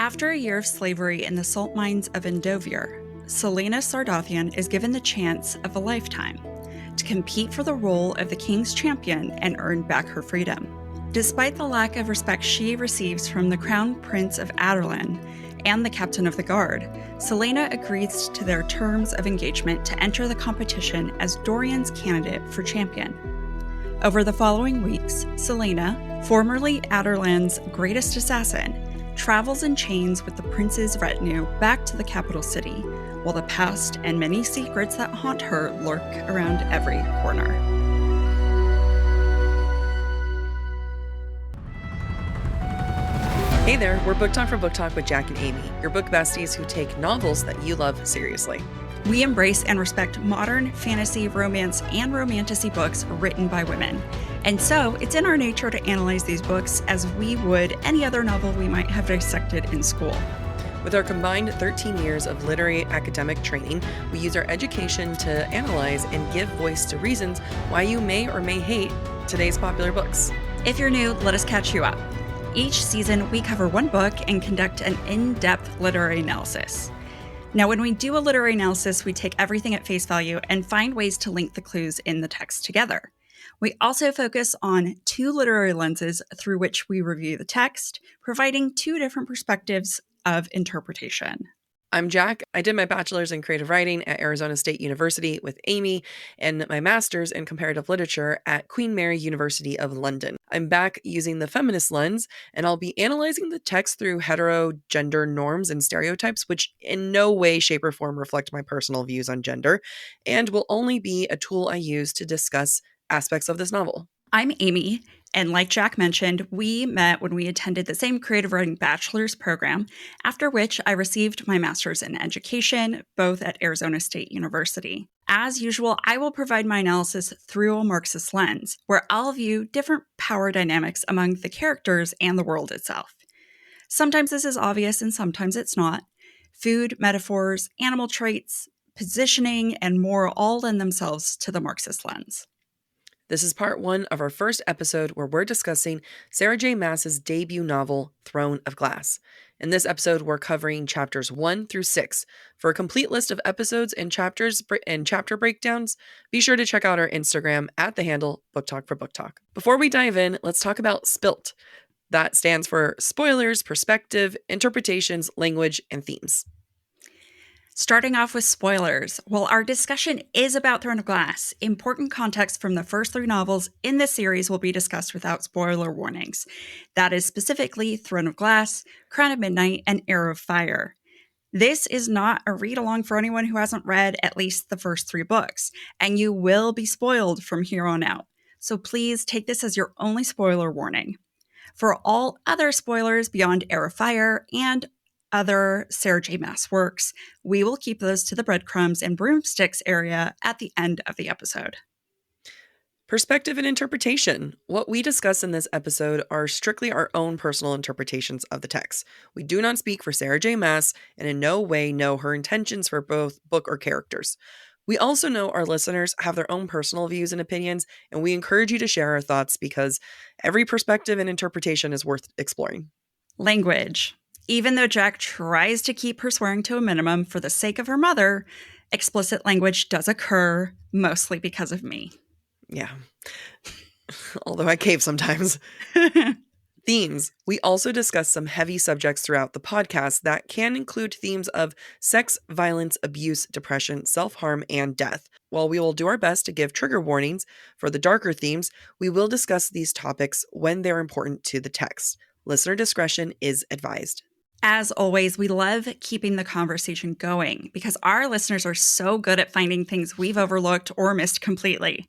After a year of slavery in the salt mines of Endovier, Celaena Sardothien is given the chance of a lifetime to compete for the role of the king's champion and earn back her freedom. Despite the lack of respect she receives from the Crown Prince of Adarlan and the captain of the guard, Celaena agrees to their terms of engagement to enter the competition as Dorian's candidate for champion. Over the following weeks, Celaena, formerly Adarlan's greatest assassin, travels in chains with the prince's retinue back to the capital city, while the past and many secrets that haunt her lurk around every corner. Hey there, we're Book Talk for Book Talk with Jac and Amy, your book besties who take novels that you love seriously. We embrace and respect modern fantasy, romance, and romantasy books written by women. And so, it's in our nature to analyze these books as we would any other novel we might have dissected in school. With our combined 13 years of literary academic training, we use our education to analyze and give voice to reasons why you may or may hate today's popular books. If you're new, let us catch you up. Each season, we cover one book and conduct an in-depth literary analysis. Now, when we do a literary analysis, we take everything at face value and find ways to link the clues in the text together. We also focus on two literary lenses through which we review the text, providing two different perspectives of interpretation. I'm Jac. I did my bachelor's in creative writing at Arizona State University with Amy and my master's in comparative literature at Queen Mary University of London. I'm back using the feminist lens, and I'll be analyzing the text through hetero gender norms and stereotypes, which in no way, shape, or form reflect my personal views on gender, and will only be a tool I use to discuss aspects of this novel. I'm Amy, and like Jac mentioned, we met when we attended the same creative writing bachelor's program, after which I received my master's in education, both at Arizona State University. As usual, I will provide my analysis through a Marxist lens, where I'll view different power dynamics among the characters and the world itself. Sometimes this is obvious and sometimes it's not. Food, metaphors, animal traits, positioning, and more all lend themselves to the Marxist lens. This is part one of our first episode where we're discussing Sarah J. Maas's debut novel, Throne of Glass. In this episode, we're covering chapters 1 through 6. For a complete list of episodes and chapters and chapter breakdowns, be sure to check out our Instagram at the handle Book Talk for Book Talk. Before we dive in, let's talk about SPILT. That stands for spoilers, perspective, interpretations, language, and themes. Starting off with spoilers, while our discussion is about Throne of Glass, important context from the first 3 novels in this series will be discussed without spoiler warnings. That is specifically Throne of Glass, Crown of Midnight, and Heir of Fire. This is not a read-along for anyone who hasn't read at least the first 3 books, and you will be spoiled from here on out. So please take this as your only spoiler warning. For all other spoilers beyond Heir of Fire and other Sarah J. Maas works, we will keep those to the breadcrumbs and broomsticks area at the end of the episode. Perspective and interpretation. What we discuss in this episode are strictly our own personal interpretations of the text. We do not speak for Sarah J. Maas and in no way know her intentions for both book or characters. We also know our listeners have their own personal views and opinions, and we encourage you to share our thoughts because every perspective and interpretation is worth exploring. Language. Even though Jac tries to keep her swearing to a minimum for the sake of her mother, explicit language does occur, mostly because of me. Yeah. Although I cave sometimes. Themes. We also discuss some heavy subjects throughout the podcast that can include themes of sex, violence, abuse, depression, self-harm, and death. While we will do our best to give trigger warnings for the darker themes, we will discuss these topics when they're important to the text. Listener discretion is advised. As always, we love keeping the conversation going because our listeners are so good at finding things we've overlooked or missed completely.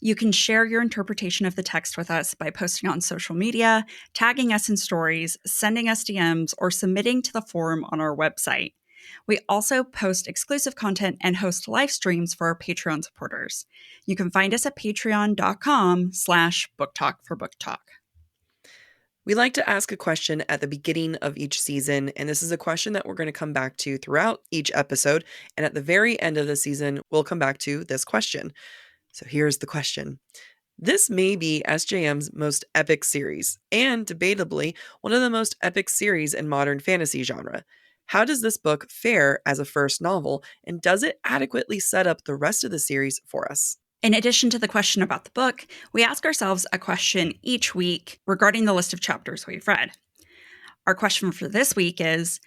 You can share your interpretation of the text with us by posting on social media, tagging us in stories, sending us DMs, or submitting to the forum on our website. We also post exclusive content and host live streams for our Patreon supporters. You can find us at patreon.com/booktalkforbooktalk. We like to ask a question at the beginning of each season, and this is a question that we're going to come back to throughout each episode, and at the very end of the season, we'll come back to this question. So here's the question. This may be SJM's most epic series, and debatably, one of the most epic series in modern fantasy genre. How does this book fare as a first novel, and does it adequately set up the rest of the series for us? In addition to the question about the book, we ask ourselves a question each week regarding the list of chapters we've read. Our question for this week is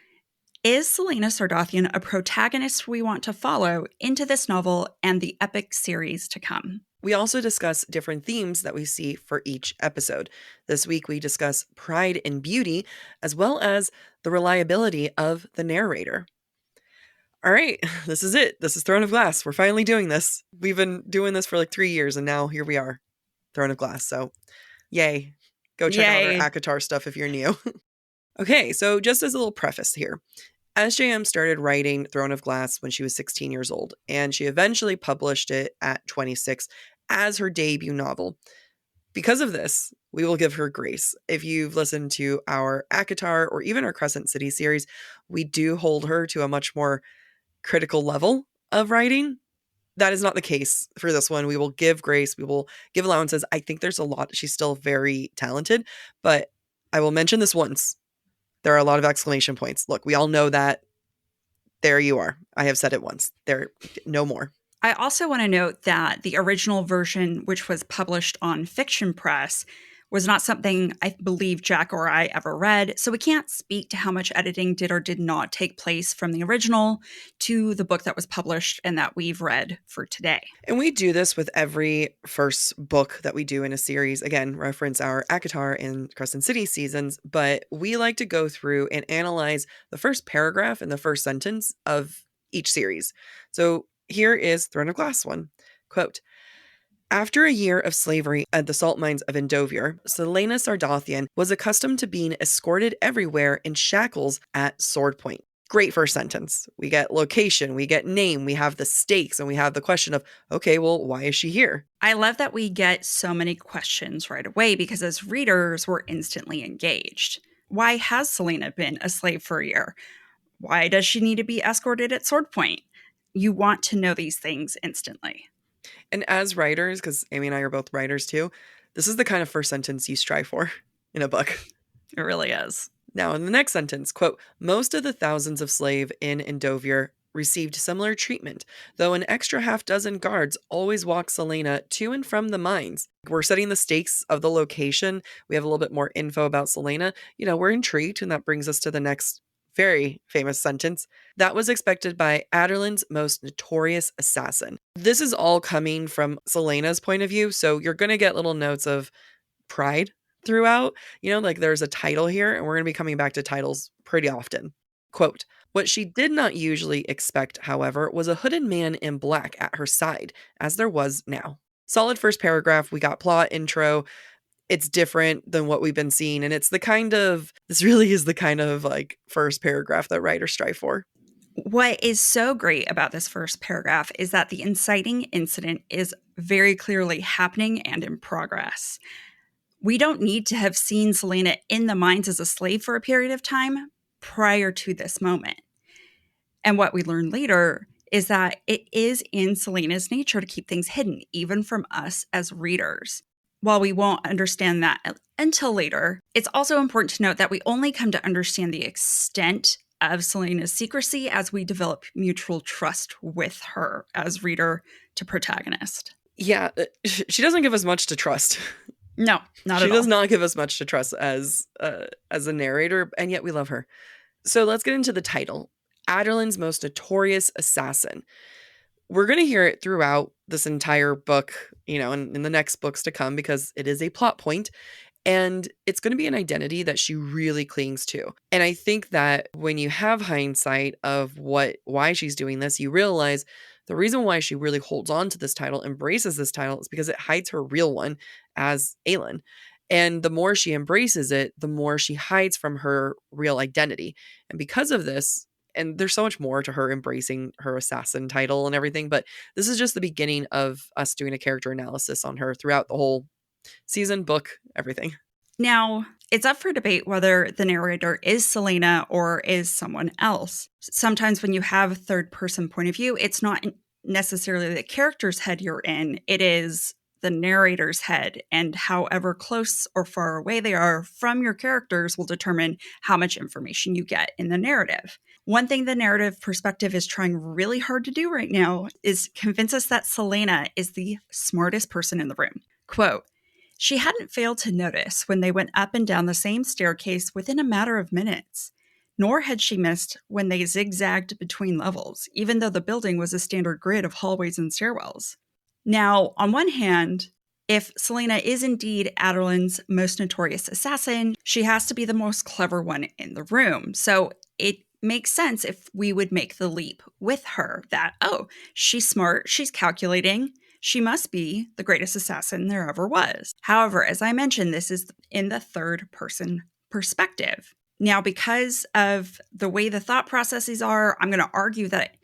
Celaena Sardothien a protagonist we want to follow into this novel and the epic series to come? We also discuss different themes that we see for each episode. This week, we discuss pride and beauty, as well as the reliability of the narrator. All right, this is it. This is Throne of Glass. We're finally doing this. We've been doing this for like 3 years, and now here we are, Throne of Glass. So, yay. Go check out our ACOTAR stuff if you're new. Okay, so just as a little preface here. SJM started writing Throne of Glass when she was 16 years old, and she eventually published it at 26 as her debut novel. Because of this, we will give her grace. If you've listened to our ACOTAR or even our Crescent City series, we do hold her to a much more critical level of writing. That is not the case for this one. We will give grace. We will give allowances. I think there's a lot. She's still very talented, but I will mention this once. There are a lot of exclamation points. Look, we all know that. There you are. I have said it once. There, no more. I also want to note that the original version, which was published on Fiction Press, was not something I believe Jac or I ever read, so we can't speak to how much editing did or did not take place from the original to the book that was published and that we've read for today. And we do this with every first book that we do in a series. Again, reference our ACOTAR and Crescent City seasons, but we like to go through and analyze the first paragraph and the first sentence of each series. So here is Throne of Glass one. Quote, after a year of slavery at the salt mines of Endovier, Celaena Sardothien was accustomed to being escorted everywhere in shackles at sword point. Great first sentence. We get location, we get name, we have the stakes, and we have the question of, okay, well, why is she here? I love that we get so many questions right away because as readers, we're instantly engaged. Why has Celaena been a slave for a year? Why does she need to be escorted at sword point? You want to know these things instantly. And as writers, because Amy and I are both writers too, this is the kind of first sentence you strive for in a book. It really is. Now, in the next sentence, quote, most of the thousands of slave in Endovier received similar treatment, though an extra half dozen guards always walk Celaena to and from the mines. We're setting the stakes of the location. We have a little bit more info about Celaena. We're intrigued, and that brings us to the next very famous sentence. That was expected by Adarlan's most notorious assassin. This is all coming from Celaena's point of view, so you're going to get little notes of pride throughout. Like there's a title here, and we're going to be coming back to titles pretty often. Quote, what she did not usually expect, however, was a hooded man in black at her side, as there was now. Solid first paragraph. We got plot, intro. It's different than what we've been seeing. And this really is the kind of like first paragraph that writers strive for. What is so great about this first paragraph is that the inciting incident is very clearly happening and in progress. We don't need to have seen Celaena in the mines as a slave for a period of time prior to this moment. And what we learn later is that it is in Celaena's nature to keep things hidden, even from us as readers. While we won't understand that until later, it's also important to note that we only come to understand the extent of Celaena's secrecy as we develop mutual trust with her as reader to protagonist. Yeah, she doesn't give us much to trust. No, not at all. She does not give us much to trust as a narrator, and yet we love her. So let's get into the title. Adarlan's most notorious assassin. We're going to hear it throughout this entire book, and in the next books to come, because it is a plot point, and it's going to be an identity that she really clings to. And I think that when you have hindsight of why she's doing this, you realize the reason why she really holds on to this title, embraces this title, is because it hides her real one as Aelin. And the more she embraces it, the more she hides from her real identity. And because of this, and there's so much more to her embracing her assassin title and everything, but this is just the beginning of us doing a character analysis on her throughout the whole season, book, everything. Now, it's up for debate whether the narrator is Celaena or is someone else. Sometimes when you have a third-person point of view, it's not necessarily the character's head you're in. It is the narrator's head, and however close or far away they are from your characters will determine how much information you get in the narrative. One thing the narrative perspective is trying really hard to do right now is convince us that Celaena is the smartest person in the room. Quote, "She hadn't failed to notice when they went up and down the same staircase within a matter of minutes. Nor had she missed when they zigzagged between levels, even though the building was a standard grid of hallways and stairwells." Now, on one hand, if Celaena is indeed Adarlan's most notorious assassin, she has to be the most clever one in the room. So it makes sense if we would make the leap with her that, oh, she's smart, she's calculating, she must be the greatest assassin there ever was. However, as I mentioned, this is in the third person perspective. Now, because of the way the thought processes are, I'm going to argue that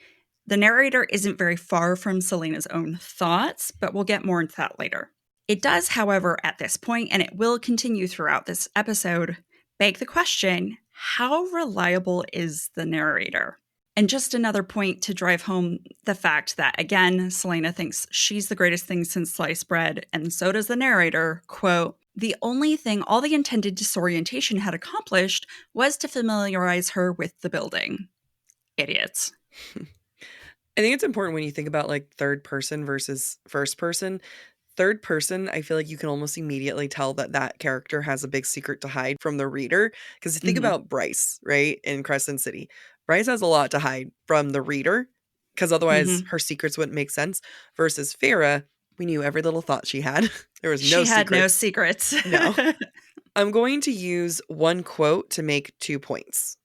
the narrator isn't very far from Celaena's own thoughts, but we'll get more into that later. It does, however, at this point, and it will continue throughout this episode, beg the question, how reliable is the narrator? And just another point to drive home the fact that, again, Celaena thinks she's the greatest thing since sliced bread, and so does the narrator. Quote, "The only thing all the intended disorientation had accomplished was to familiarize her with the building." Idiots. I think it's important when you think about like third person versus first person. Third person, I feel like you can almost immediately tell that that character has a big secret to hide from the reader. Because think about Bryce, right, in Crescent City. Bryce has a lot to hide from the reader because otherwise her secrets wouldn't make sense. Versus Farah, we knew every little thought she had. There was no She had no secrets. secrets. No. I'm going to use one quote to make 2 points.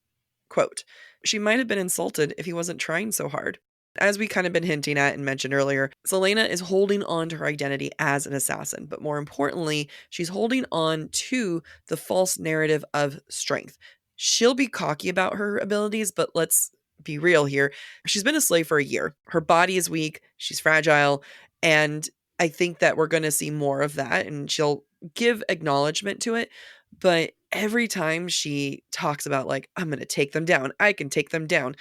Quote, "She might have been insulted if he wasn't trying so hard." As we kind of been hinting at and mentioned earlier, Celaena is holding on to her identity as an assassin, but more importantly, she's holding on to the false narrative of strength. She'll be cocky about her abilities, but let's be real here. She's been a slave for a year. Her body is weak, she's fragile, and I think that we're going to see more of that, and she'll give acknowledgement to it. But every time she talks about, like, I'm going to take them down, I can take them down,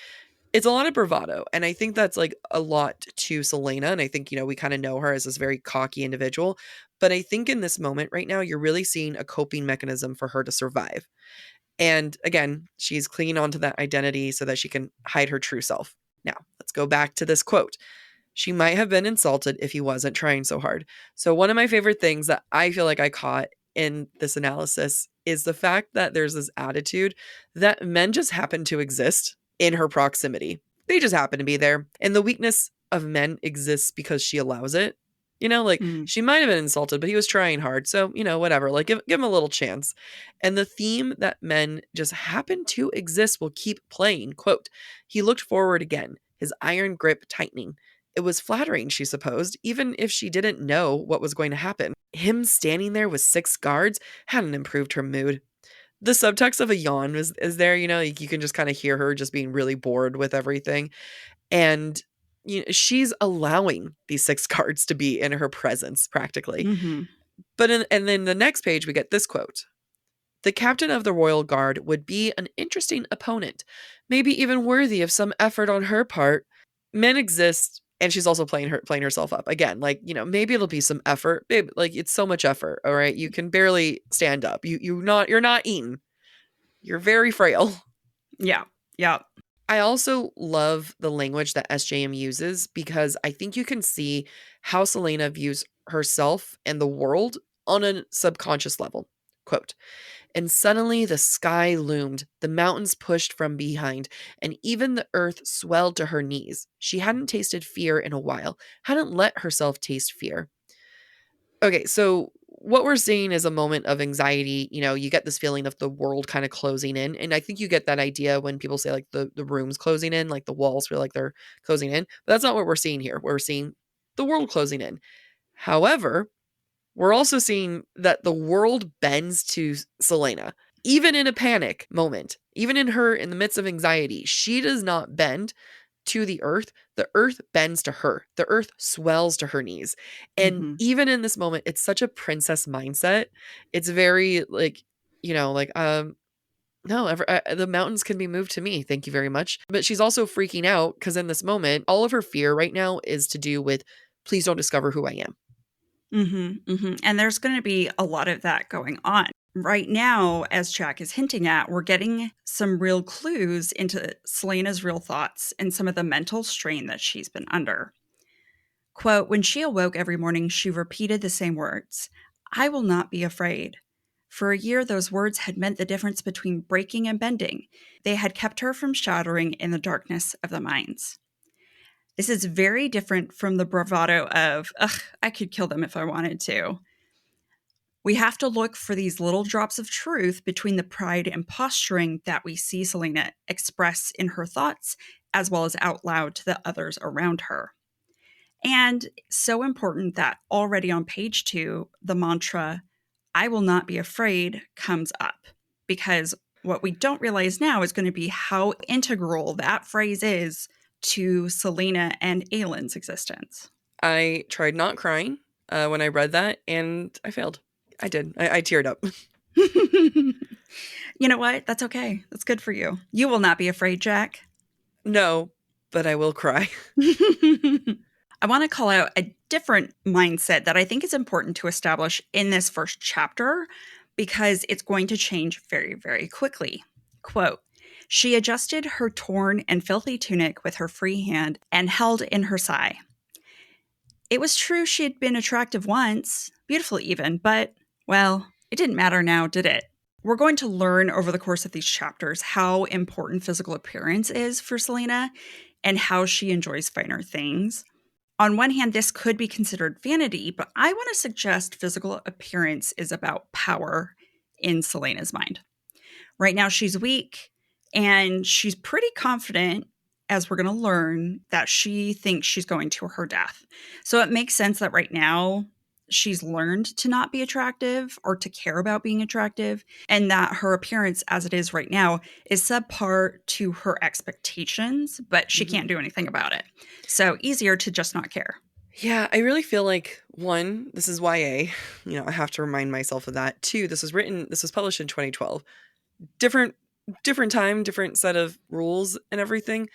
it's a lot of bravado. And I think that's like a lot to Celaena. And I think, we kind of know her as this very cocky individual. But I think in this moment right now, you're really seeing a coping mechanism for her to survive. And again, she's clinging onto that identity so that she can hide her true self. Now, let's go back to this quote. "She might have been insulted if he wasn't trying so hard." So one of my favorite things that I feel like I caught in this analysis is the fact that there's this attitude that men just happen to exist in her proximity. They just happen to be there. And the weakness of men exists because she allows it. She might have been insulted, but he was trying hard. So, whatever, like give him a little chance. And the theme that men just happen to exist will keep playing. Quote, "He looked forward again, his iron grip tightening. It was flattering, she supposed, even if she didn't know what was going to happen. Him standing there with 6 guards hadn't improved her mood." The subtext of a yawn is there, you can just kind of hear her just being really bored with everything. And she's allowing these 6 guards to be in her presence practically. And then the next page we get this quote. "The captain of the royal guard would be an interesting opponent, maybe even worthy of some effort on her part. Men exist." And she's also playing herself up again. Maybe it'll be some effort. Babe, it's so much effort. All right. You can barely stand up. You're not eating. You're very frail. Yeah. Yeah. I also love the language that SJM uses because I think you can see how Celaena views herself and the world on a subconscious level. Quote, "And suddenly the sky loomed, the mountains pushed from behind, and even the earth swelled to her knees. She hadn't tasted fear in a while, hadn't let herself taste fear." Okay, so what we're seeing is a moment of anxiety. You get this feeling of the world kind of closing in. And I think you get that idea when people say like the room's closing in, like the walls feel like they're closing in. But that's not what we're seeing here. We're seeing the world closing in. However, we're also seeing that the world bends to Celaena. Even in a panic moment, even in the midst of anxiety, she does not bend to the earth bends to her. The earth swells to her knees. And even in this moment, it's such a princess mindset. It's very no, the mountains can be moved to me. Thank you very much. But she's also freaking out because in this moment, all of her fear right now is to do with, please don't discover who I am. And there's going to be a lot of that going on. Right now, as Jack is hinting at, we're getting some real clues into Celaena's real thoughts and some of the mental strain that she's been under. Quote, when she awoke every morning, she repeated the same words, I will not be afraid. For a year, those words had meant the difference between breaking and bending. They had kept her from shattering in the darkness of the mines. This is very different from the bravado of, ugh, I could kill them if I wanted to. We have to look for these little drops of truth between the pride and posturing that we see Celaena express in her thoughts, as well as out loud to the others around her. And so important that already on page 2, the mantra, I will not be afraid, comes up. Because what we don't realize now is going to be how integral that phrase is to Celaena and Aylin's existence. I tried not crying when I read that, and I failed. I did. I teared up. You know what? That's okay. That's good for you. You will not be afraid, Jack. No, but I will cry. I want to call out a different mindset that I think is important to establish in this first chapter because it's going to change very, very quickly. Quote, she adjusted her torn and filthy tunic with her free hand and held in her sigh. It was true she had been attractive once, beautiful even, but, well, it didn't matter now, did it? We're going to learn over the course of these chapters how important physical appearance is for Celaena and how she enjoys finer things. On one hand, this could be considered vanity, but I want to suggest physical appearance is about power in Celaena's mind. Right now, she's weak and she's pretty confident, as we're going to learn, that she thinks she's going to her death. So it makes sense that right now she's learned to not be attractive or to care about being attractive, and that her appearance as it is right now is subpar to her expectations, but she can't do anything about it. So easier to just not care. Yeah, I really feel like, one, this is YA. I have to remind myself of that. Two, this was published in 2012. Different time, different set of rules and everything.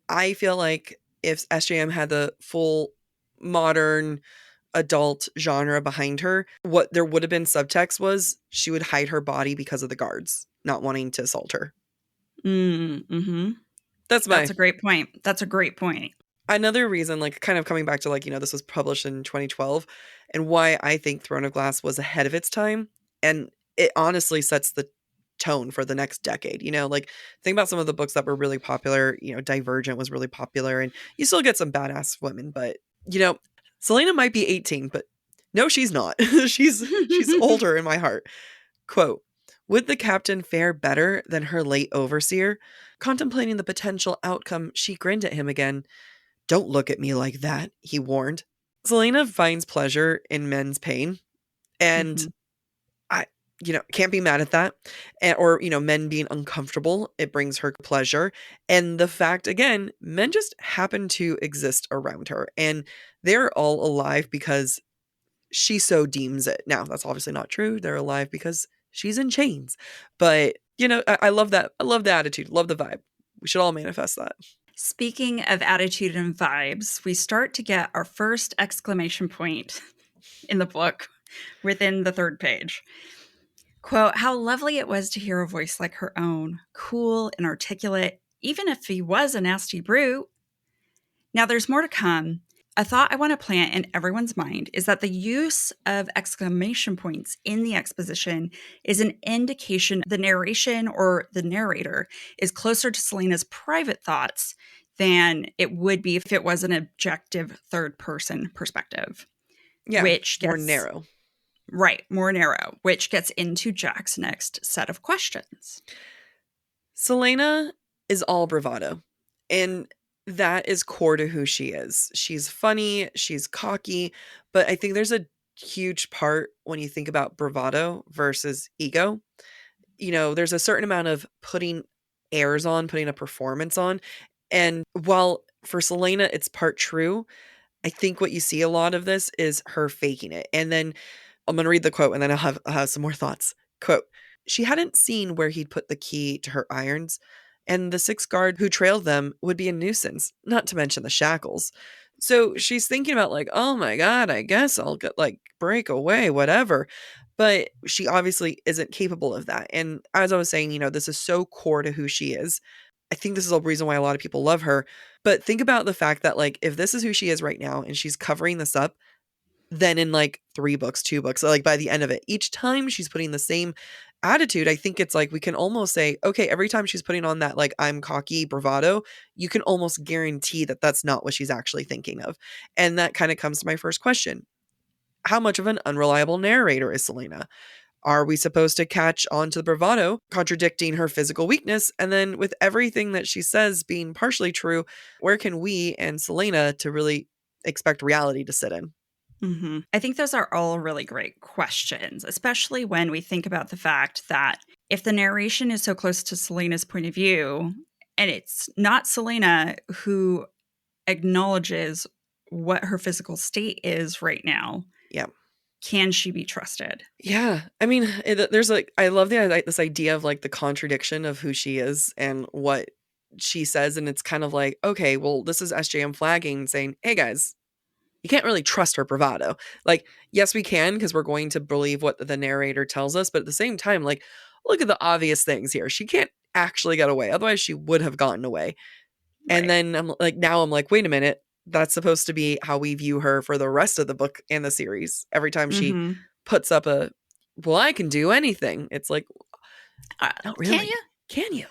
I feel like if SJM had the full modern adult genre behind her, what there would have been subtext was she would hide her body because of the guards not wanting to assault her. That's a great point. That's a great point. Another reason, like kind of coming back to this was published in 2012 and why I think Throne of Glass was ahead of its time. And it honestly sets the tone for the next decade. Like think about some of the books that were really popular. Divergent was really popular and you still get some badass women, but Celaena might be 18, but no, she's not. she's older in my heart. Quote, would the captain fare better than her late overseer? Contemplating the potential outcome, she grinned at him again. Don't look at me like that, he warned. Celaena finds pleasure in men's pain, and I can't be mad at that. Or men being uncomfortable, it brings her pleasure. And the fact, again, men just happen to exist around her, and they're all alive because she so deems it. Now, that's obviously not true. They're alive because she's in chains. But, I love that. I love the attitude, love the vibe. We should all manifest that. Speaking of attitude and vibes, we start to get our first exclamation point in the book within the 3rd page. Quote, how lovely it was to hear a voice like her own, cool and articulate, even if he was a nasty brute. Now there's more to come. A thought I want to plant in everyone's mind is that the use of exclamation points in the exposition is an indication the narration or the narrator is closer to Celaena's private thoughts than it would be if it was an objective third-person perspective. Yeah, which gets more narrow. Right, more narrow, which gets into Jack's next set of questions. Celaena is all bravado, and that is core to who she is. She's funny, she's cocky, but I think there's a huge part when you think about bravado versus ego. There's a certain amount of putting airs on, putting a performance on. And while for Celaena, it's part true, I think what you see a lot of this is her faking it. And then I'm going to read the quote and then I'll have some more thoughts. Quote, she hadn't seen where he'd put the key to her irons, and the 6 guard who trailed them would be a nuisance, not to mention the shackles. So she's thinking about like, oh my God, I guess I'll get like break away, whatever. But she obviously isn't capable of that. And as I was saying, this is so core to who she is. I think this is a reason why a lot of people love her. But think about the fact that like if this is who she is right now and she's covering this up, then in like 3 books, 2 books, like by the end of it, each time she's putting the same attitude, I think it's like we can almost say, okay, every time she's putting on that like I'm cocky bravado, you can almost guarantee that that's not what she's actually thinking of. And that kind of comes to my first question. How much of an unreliable narrator is Celaena? Are we supposed to catch on to the bravado, contradicting her physical weakness? And then with everything that she says being partially true, where can we and Celaena to really expect reality to sit in? I think those are all really great questions, especially when we think about the fact that if the narration is so close to Celaena's point of view, and it's not Celaena who acknowledges what her physical state is right now, Yeah. can she be trusted? Yeah. I mean, there's like, I love this idea of like the contradiction of who she is and what she says. And it's kind of like, okay, well, this is SJM flagging saying, hey guys, you can't really trust her bravado. Like, yes, we can because we're going to believe what the narrator tells us. But at the same time, like, look at the obvious things here. She can't actually get away. Otherwise, she would have gotten away. And Right. then now I'm like, wait a minute. That's supposed to be how we view her for the rest of the book and the series. Every time she puts up well, I can do anything. It's like, not really. Can you? Can you?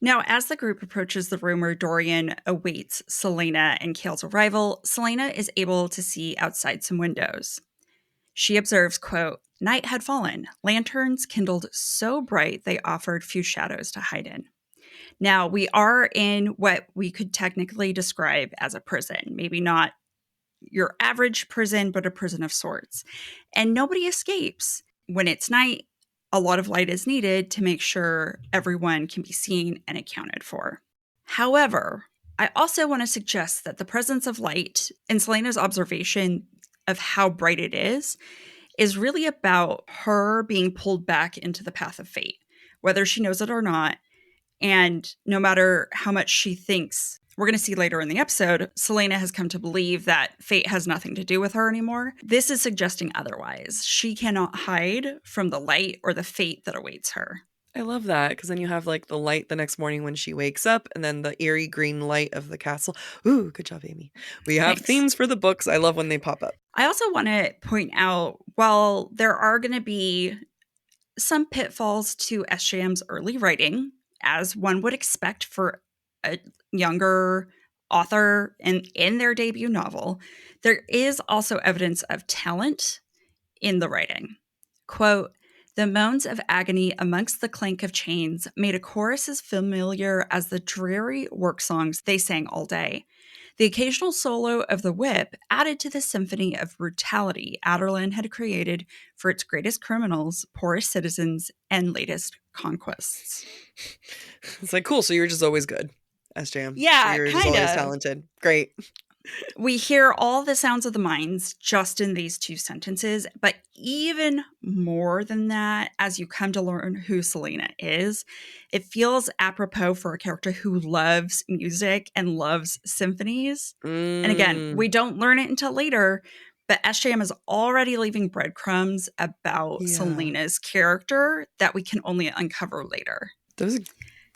Now, as the group approaches the room where Dorian awaits Celaena and Cale's arrival, Celaena is able to see outside some windows. She observes, quote, night had fallen, lanterns kindled so bright they offered few shadows to hide in. Now, we are in what we could technically describe as a prison, maybe not your average prison, but a prison of sorts. And nobody escapes. When it's night, a lot of light is needed to make sure everyone can be seen and accounted for. However, I also want to suggest that the presence of light and Celaena's observation of how bright it is really about her being pulled back into the path of fate, whether she knows it or not. And no matter how much she thinks, we're going to see later in the episode, Celaena has come to believe that fate has nothing to do with her anymore. This is suggesting otherwise. She cannot hide from the light or the fate that awaits her. I love that because then you have like the light the next morning when she wakes up and then the eerie green light of the castle. Ooh, good job, Amy. We have themes for the books. I love when they pop up. I also want to point out, while there are going to be some pitfalls to SJM's early writing, as one would expect for a younger author in their debut novel, there is also evidence of talent in the writing. Quote, the moans of agony amongst the clank of chains made a chorus as familiar as the dreary work songs they sang all day. The occasional solo of the whip added to the symphony of brutality Adarlan had created for its greatest criminals, poorest citizens, and latest conquests. It's like, cool, so you're just always good, SJM. Yeah, so you're kind just always of. talented. Great. We hear all the sounds of the mines just in these 2 sentences, but even more than that, as you come to learn who Celaena is, it feels apropos for a character who loves music and loves symphonies. And again, we don't learn it until later, but SJM is already leaving breadcrumbs about Celena's character that we can only uncover later. That was a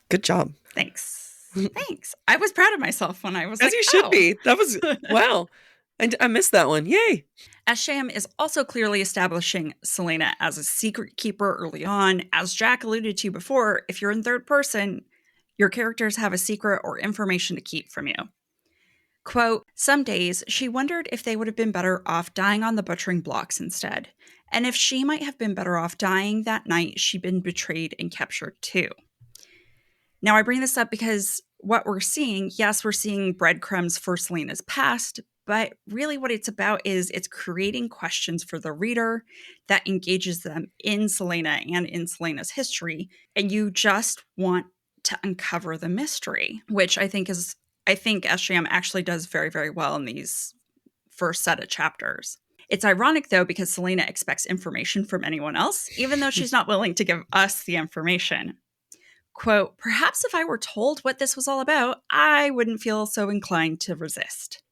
good job. Thanks. Thanks. I was proud of myself when I was As you should be. That was, wow. I missed that one. Yay. SJM is also clearly establishing Celaena as a secret keeper early on. As Jack alluded to before, if you're in third person, your characters have a secret or information to keep from you. Quote, some days she wondered if they would have been better off dying on the butchering blocks instead, and if she might have been better off dying that night she'd been betrayed and captured too. Now, I bring this up because what we're seeing, yes, we're seeing breadcrumbs for Celaena's past, but really what it's about is it's creating questions for the reader that engages them in Celaena and in Celaena's history, and you just want to uncover the mystery, which I think SJM actually does very, very well in these first set of chapters. It's ironic, though, because Celaena expects information from anyone else, even though she's not willing to give us the information. Quote, perhaps if I were told what this was all about, I wouldn't feel so inclined to resist.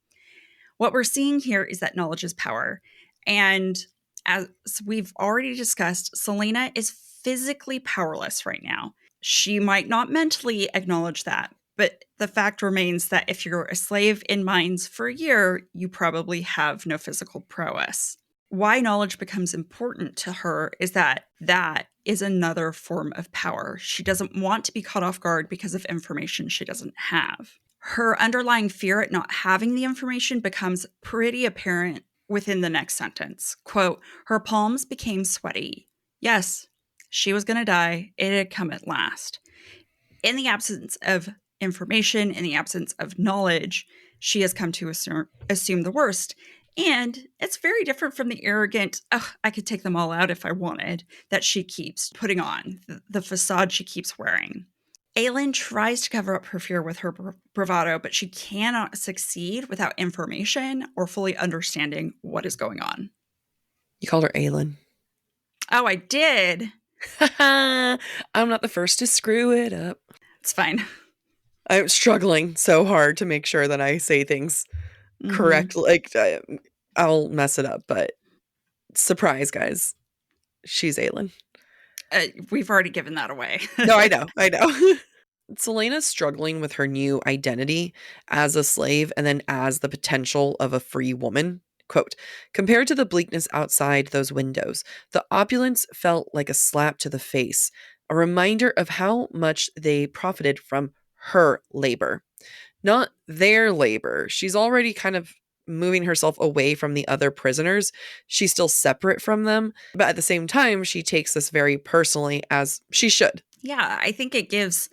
What we're seeing here is that knowledge is power. And as we've already discussed, Celaena is physically powerless right now. She might not mentally acknowledge that, but the fact remains that if you're a slave in mines for a year, you probably have no physical prowess. Why knowledge becomes important to her is that that is another form of power. She doesn't want to be caught off guard because of information she doesn't have. Her underlying fear at not having the information becomes pretty apparent within the next sentence. Quote, her palms became sweaty. Yes, she was going to die. It had come at last. In the absence of information, in the absence of knowledge, she has come to assume the worst. And it's very different from the arrogant, oh, I could take them all out if I wanted, that she keeps putting on, the facade she keeps wearing. Aelin tries to cover up her fear with her bravado, but she cannot succeed without information or fully understanding what is going on. You called her Aelin. Oh, I did. I'm not the first to screw it up. It's fine. I'm struggling so hard to make sure that I say things correctly. Like, I'll mess it up, but surprise, guys. She's Aelin. We've already given that away. No, I know. Celaena's struggling with her new identity as a slave and then as the potential of a free woman. Quote, compared to the bleakness outside those windows, the opulence felt like a slap to the face, a reminder of how much they profited from her labor, not their labor. She's already kind of moving herself away from the other prisoners. She's still separate from them, but at the same time, she takes this very personally, as she should. Yeah, I think it gives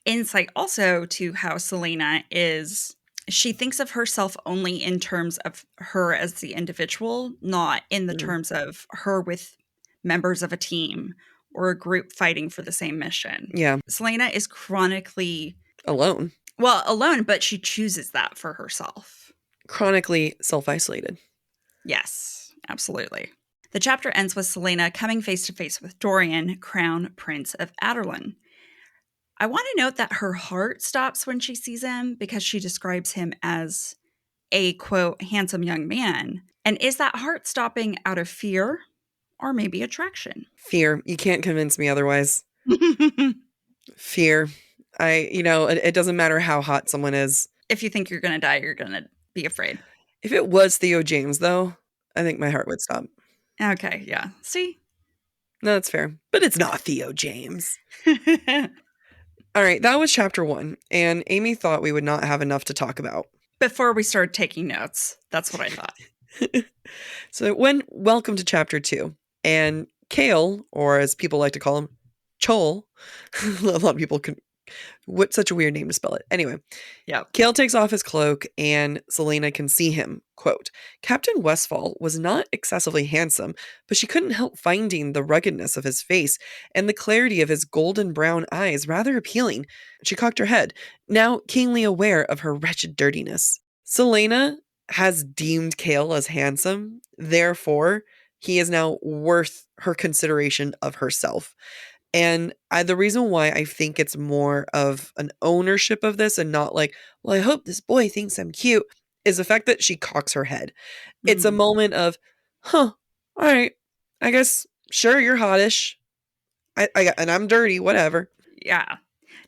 insight also to how Celaena is. She thinks of herself only in terms of her as the individual, not in the terms of her with members of a team or a group fighting for the same mission. Yeah. Celaena is chronically alone. Well, alone, but she chooses that for herself. Chronically self-isolated. Yes, absolutely. The chapter ends with Celaena coming face to face with Dorian, Crown Prince of Adarlan. I want to note that her heart stops when she sees him because she describes him as a, quote, handsome young man. And is that heart stopping out of fear or maybe attraction? Fear. You can't convince me otherwise. Fear. It doesn't matter how hot someone is. If you think you're going to die, you're going to be afraid. If it was Theo James, though, I think my heart would stop. Okay, yeah. See? No, that's fair. But it's not Theo James. All right, that was chapter 1, and Amy thought we would not have enough to talk about. Before we started taking notes, that's what I thought. So welcome to chapter 2, and Kale, or as people like to call him, Chol, a lot of people can, what's such a weird name to spell it. Anyway, yeah. Kale takes off his cloak, and Celaena can see him. Quote, Captain Westfall was not excessively handsome, but she couldn't help finding the ruggedness of his face and the clarity of his golden brown eyes rather appealing. She cocked her head, now keenly aware of her wretched dirtiness. Celaena has deemed Kale as handsome, therefore, he is now worth her consideration of herself. And the reason why I think it's more of an ownership of this and not like, well, I hope this boy thinks I'm cute, is the fact that she cocks her head. It's a moment of, all right, I guess, sure, you're hottish. And I'm dirty, whatever. Yeah.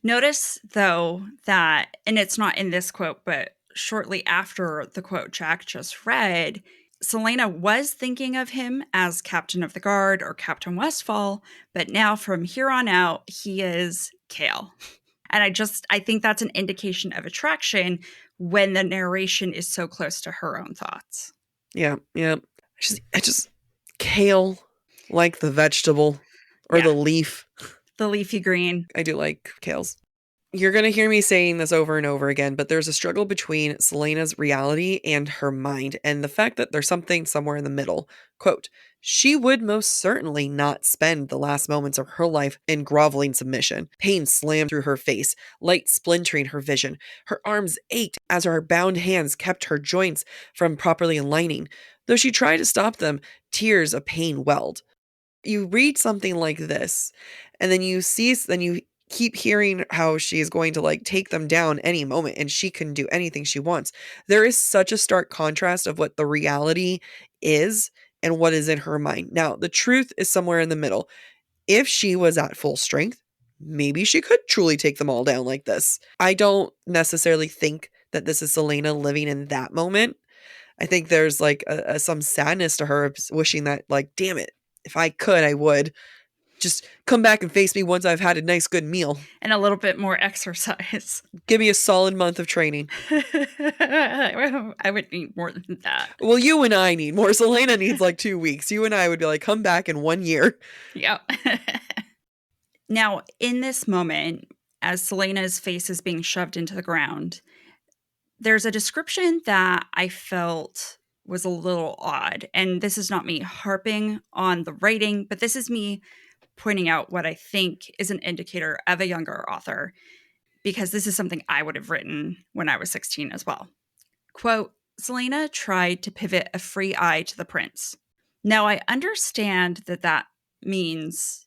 Notice, though, that, and it's not in this quote, but shortly after the quote Jack just read, Celaena was thinking of him as Captain of the Guard or Captain Westfall, but now from here on out, he is Kale. And I think that's an indication of attraction when the narration is so close to her own thoughts. Yeah. I just Kale, like the vegetable or the leaf. The leafy green. I do like kales. You're going to hear me saying this over and over again, but there's a struggle between Celaena's reality and her mind, and the fact that there's something somewhere in the middle. Quote, she would most certainly not spend the last moments of her life in groveling submission. Pain slammed through her face, light splintering her vision. Her arms ached as her bound hands kept her joints from properly aligning. Though she tried to stop them, tears of pain welled. You read something like this, and then you keep hearing how she's going to like take them down any moment and she can do anything she wants. There is such a stark contrast of what the reality is and what is in her mind. Now, the truth is somewhere in the middle. If she was at full strength, maybe she could truly take them all down like this. I don't necessarily think that this is Celaena living in that moment. I think there's like some sadness to her wishing that, like, damn it, if I could, I would. Just come back and face me once I've had a nice, good meal. And a little bit more exercise. Give me a solid month of training. I would need more than that. Well, you and I need more. Celaena needs like 2 weeks. You and I would be like, come back in 1 year. Yep. Now, in this moment, as Celaena's face is being shoved into the ground, there's a description that I felt was a little odd. And this is not me harping on the writing, but this is me pointing out what I think is an indicator of a younger author, because this is something I would have written when I was 16 as well. Quote, Celaena tried to pivot a free eye to the prince. Now, I understand that that means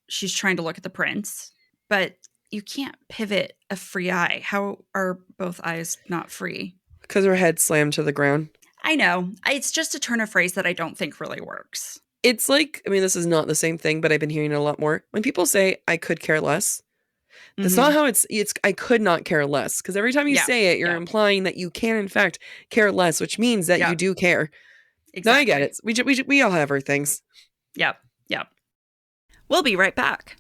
she's trying to look at the prince, but you can't pivot a free eye. How are both eyes not free? Because her head slammed to the ground. I know. It's just a turn of phrase that I don't think really works. It's like, I mean, this is not the same thing, but I've been hearing it a lot more. When people say, I could care less, that's not how it's I could not care less. Because every time you say it, you're implying that you can, in fact, care less, which means that you do care. Exactly. Now I get it. We all have our things. Yep. We'll be right back.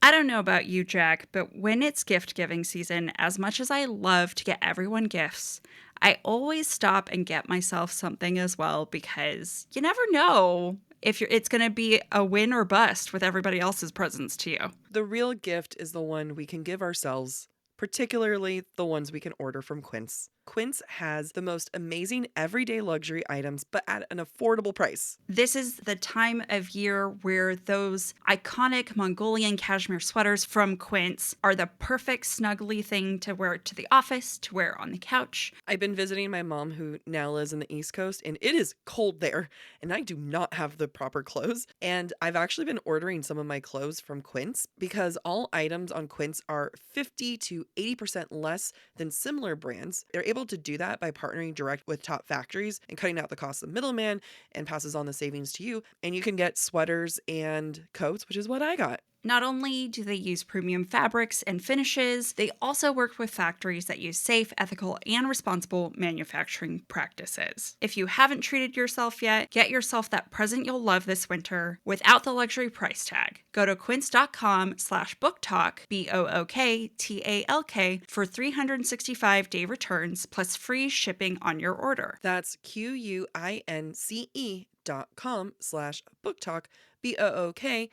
I don't know about you, Jack, but when it's gift-giving season, as much as I love to get everyone gifts, I always stop and get myself something as well, because you never know if it's going to be a win or bust with everybody else's presents to you. The real gift is the one we can give ourselves, particularly the ones we can order from Quince. Quince has the most amazing everyday luxury items, but at an affordable price. This is the time of year where those iconic Mongolian cashmere sweaters from Quince are the perfect snuggly thing to wear to the office, to wear on the couch. I've been visiting my mom, who now lives in the East Coast, and it is cold there, and I do not have the proper clothes. And I've actually been ordering some of my clothes from Quince because all items on Quince are 50 to 80% less than similar brands. They're able to do that by partnering direct with top factories and cutting out the cost of middleman, and passes on the savings to you. And you can get sweaters and coats, which is what I got. Not only do they use premium fabrics and finishes, they also work with factories that use safe, ethical, and responsible manufacturing practices. If you haven't treated yourself yet, get yourself that present you'll love this winter without the luxury price tag. Go to quince.com/booktalk, BOOKTALK, for 365-day returns plus free shipping on your order. That's QUINCE.com/booktalk, BOOKTALK,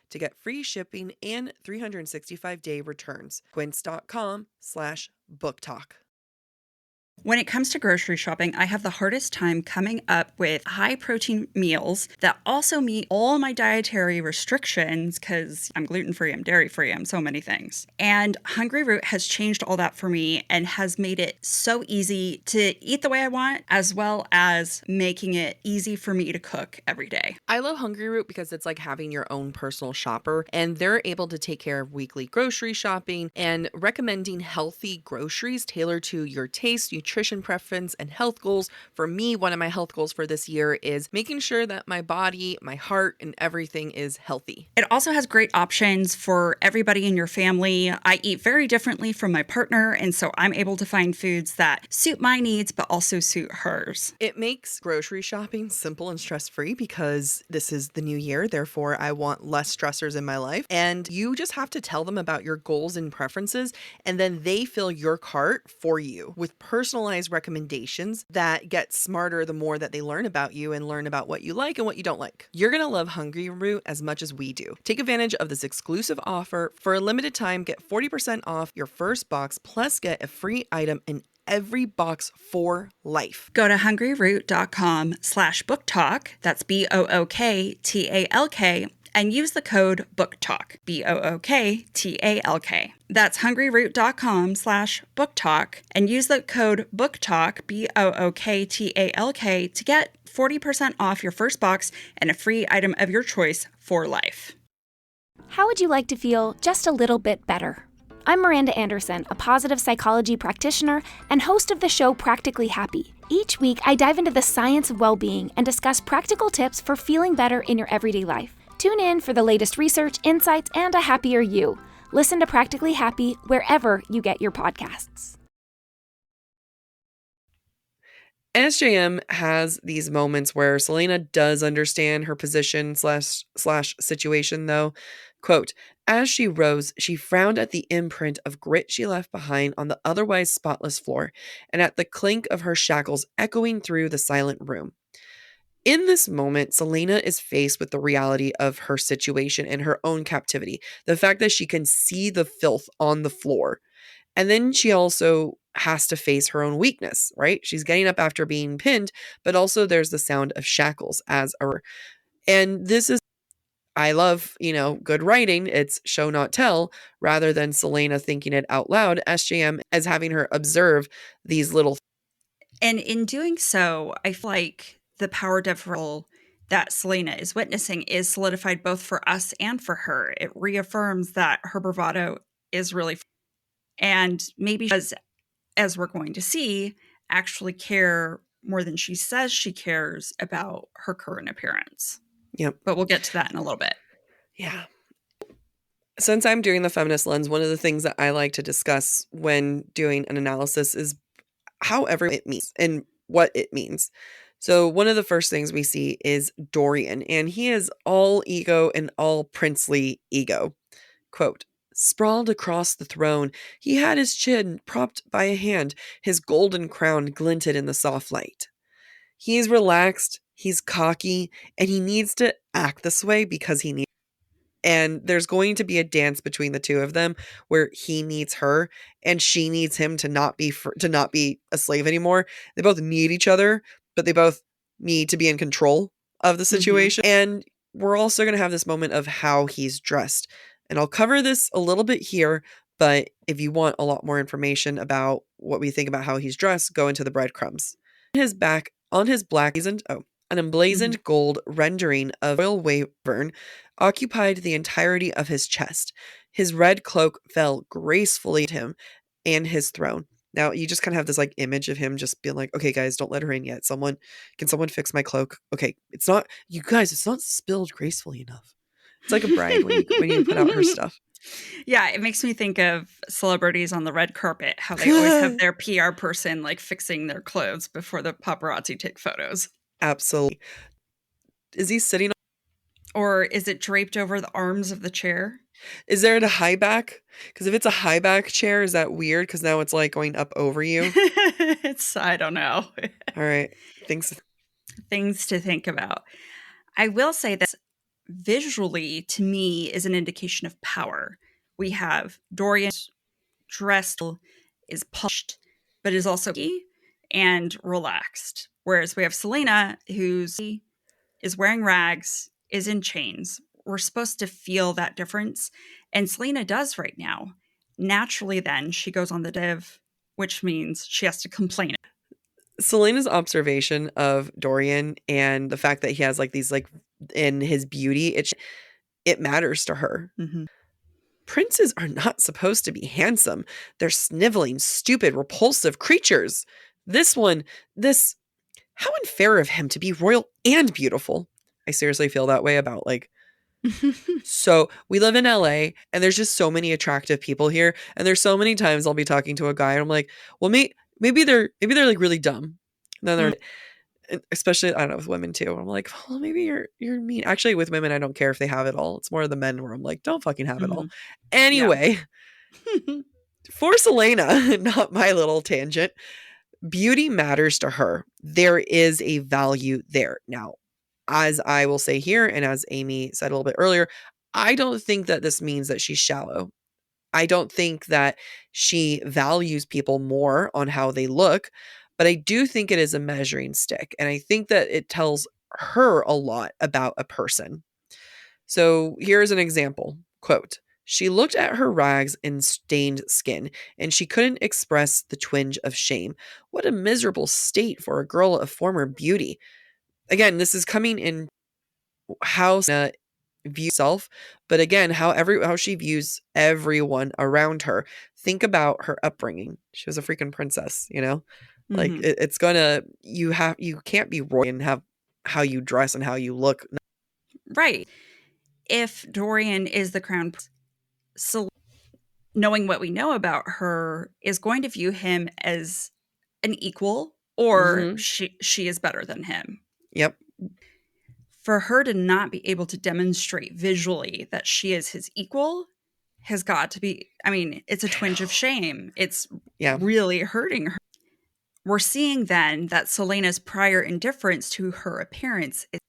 to get free shipping and 365-day returns. Quince.com/booktalk. When it comes to grocery shopping, I have the hardest time coming up with high-protein meals that also meet all my dietary restrictions, because I'm gluten-free, I'm dairy-free, I'm so many things. And Hungry Root has changed all that for me and has made it so easy to eat the way I want, as well as making it easy for me to cook every day. I love Hungry Root because it's like having your own personal shopper, and they're able to take care of weekly grocery shopping and recommending healthy groceries tailored to your taste, nutrition preference, and health goals. For me, one of my health goals for this year is making sure that my body, my heart, and everything is healthy. It also has great options for everybody in your family. I eat very differently from my partner, and so I'm able to find foods that suit my needs but also suit hers. It makes grocery shopping simple and stress-free because this is the new year, therefore I want less stressors in my life. And you just have to tell them about your goals and preferences, and then they fill your cart for you with personalized recommendations that get smarter the more that they learn about you and learn about what you like and what you don't like. You're going to love Hungry Root as much as we do. Take advantage of this exclusive offer. For a limited time, get 40% off your first box, plus get a free item in every box for life. Go to hungryroot.com/booktalk, that's BOOKTALK, and use the code BOOKTALK, BOOKTALK. That's hungryroot.com/booktalk, and use the code BOOKTALK, BOOKTALK, to get 40% off your first box and a free item of your choice for life. How would you like to feel just a little bit better? I'm Miranda Anderson, a positive psychology practitioner and host of the show Practically Happy. Each week, I dive into the science of well-being and discuss practical tips for feeling better in your everyday life. Tune in for the latest research, insights, and a happier you. Listen to Practically Happy wherever you get your podcasts. SJM has these moments where Celaena does understand her position slash situation, though. Quote, as she rose, she frowned at the imprint of grit she left behind on the otherwise spotless floor, and at the clink of her shackles echoing through the silent room. In this moment, Celaena is faced with the reality of her situation and her own captivity. The fact that she can see the filth on the floor. And then she also has to face her own weakness, right? She's getting up after being pinned, but also there's the sound of shackles as a. And this is, I love, good writing. It's show not tell rather than Celaena thinking it out loud. SJM as having her observe these little. And in doing so, I feel like the power differential that Celaena is witnessing is solidified both for us and for her. It reaffirms that her bravado is really, and maybe she does, as we're going to see, actually care more than she says she cares about her current appearance. Yep. But we'll get to that in a little bit. Yeah. Since I'm doing the feminist lens, one of the things that I like to discuss when doing an analysis is how it means and what it means. So one of the first things we see is Dorian, and he is all ego and all princely ego. Quote, sprawled across the throne, he had his chin propped by a hand, his golden crown glinted in the soft light. He's relaxed, he's cocky, and he needs to act this way because he needs. And there's going to be a dance between the two of them where he needs her and she needs him to not be a slave anymore. They both need each other, but they both need to be in control of the situation. And we're also going to have this moment of how he's dressed. And I'll cover this a little bit here, but if you want a lot more information about what we think about how he's dressed, go into the breadcrumbs. On his black an emblazoned gold rendering of royal wyvern occupied the entirety of his chest. His red cloak fell gracefully to him and his throne. Now, you just kind of have this image of him just being like, okay, guys, don't let her in yet. Can someone fix my cloak? Okay, it's not spilled gracefully enough. It's like a bride when you put out her stuff. Yeah, it makes me think of celebrities on the red carpet, how they always have their PR person fixing their clothes before the paparazzi take photos. Absolutely. Is he sitting on, or is it draped over the arms of the chair? Is there a high back? Because if it's a high back chair, is that weird? Because now it's going up over you. I don't know. All right. Things to think about. I will say that visually, to me, is an indication of power. We have Dorian dressed, is polished, but is also and relaxed. Whereas we have Celaena, who's is wearing rags, is in chains. We're supposed to feel that difference. And Celaena does right now. Naturally, then, she goes on the div, which means she has to complain. Celena's observation of Dorian and the fact that he has these in his beauty, it matters to her. Princes are not supposed to be handsome. They're sniveling, stupid, repulsive creatures. How unfair of him to be royal and beautiful. I seriously feel that way about so we live in LA and there's just so many attractive people here. And there's so many times I'll be talking to a guy and I'm like, well, maybe they're really dumb. And then they're, especially, I don't know, with women too. I'm like, well, maybe you're mean. Actually, with women, I don't care if they have it all. It's more the men where I'm like, don't fucking have it all. Anyway, for Celaena, not my little tangent, beauty matters to her. There is a value there. Now, as I will say here, and as Amy said a little bit earlier, I don't think that this means that she's shallow. I don't think that she values people more on how they look, but I do think it is a measuring stick. And I think that it tells her a lot about a person. So here's an example. Quote, she looked at her rags and stained skin, and she couldn't express the twinge of shame. What a miserable state for a girl of former beauty. Again, this is coming in how view self, but again, how she views everyone around her. Think about her upbringing. She was a freaking princess, you know? Like it's gonna you can't be royal and have how you dress and how you look. Right. If Dorian is the crown prince, so knowing what we know about her is going to view him as an equal, or she is better than him. Yep. For her to not be able to demonstrate visually that she is his equal has got to be, I mean, it's a twinge of shame. It's really hurting her. We're seeing then that Celaena's prior indifference to her appearance is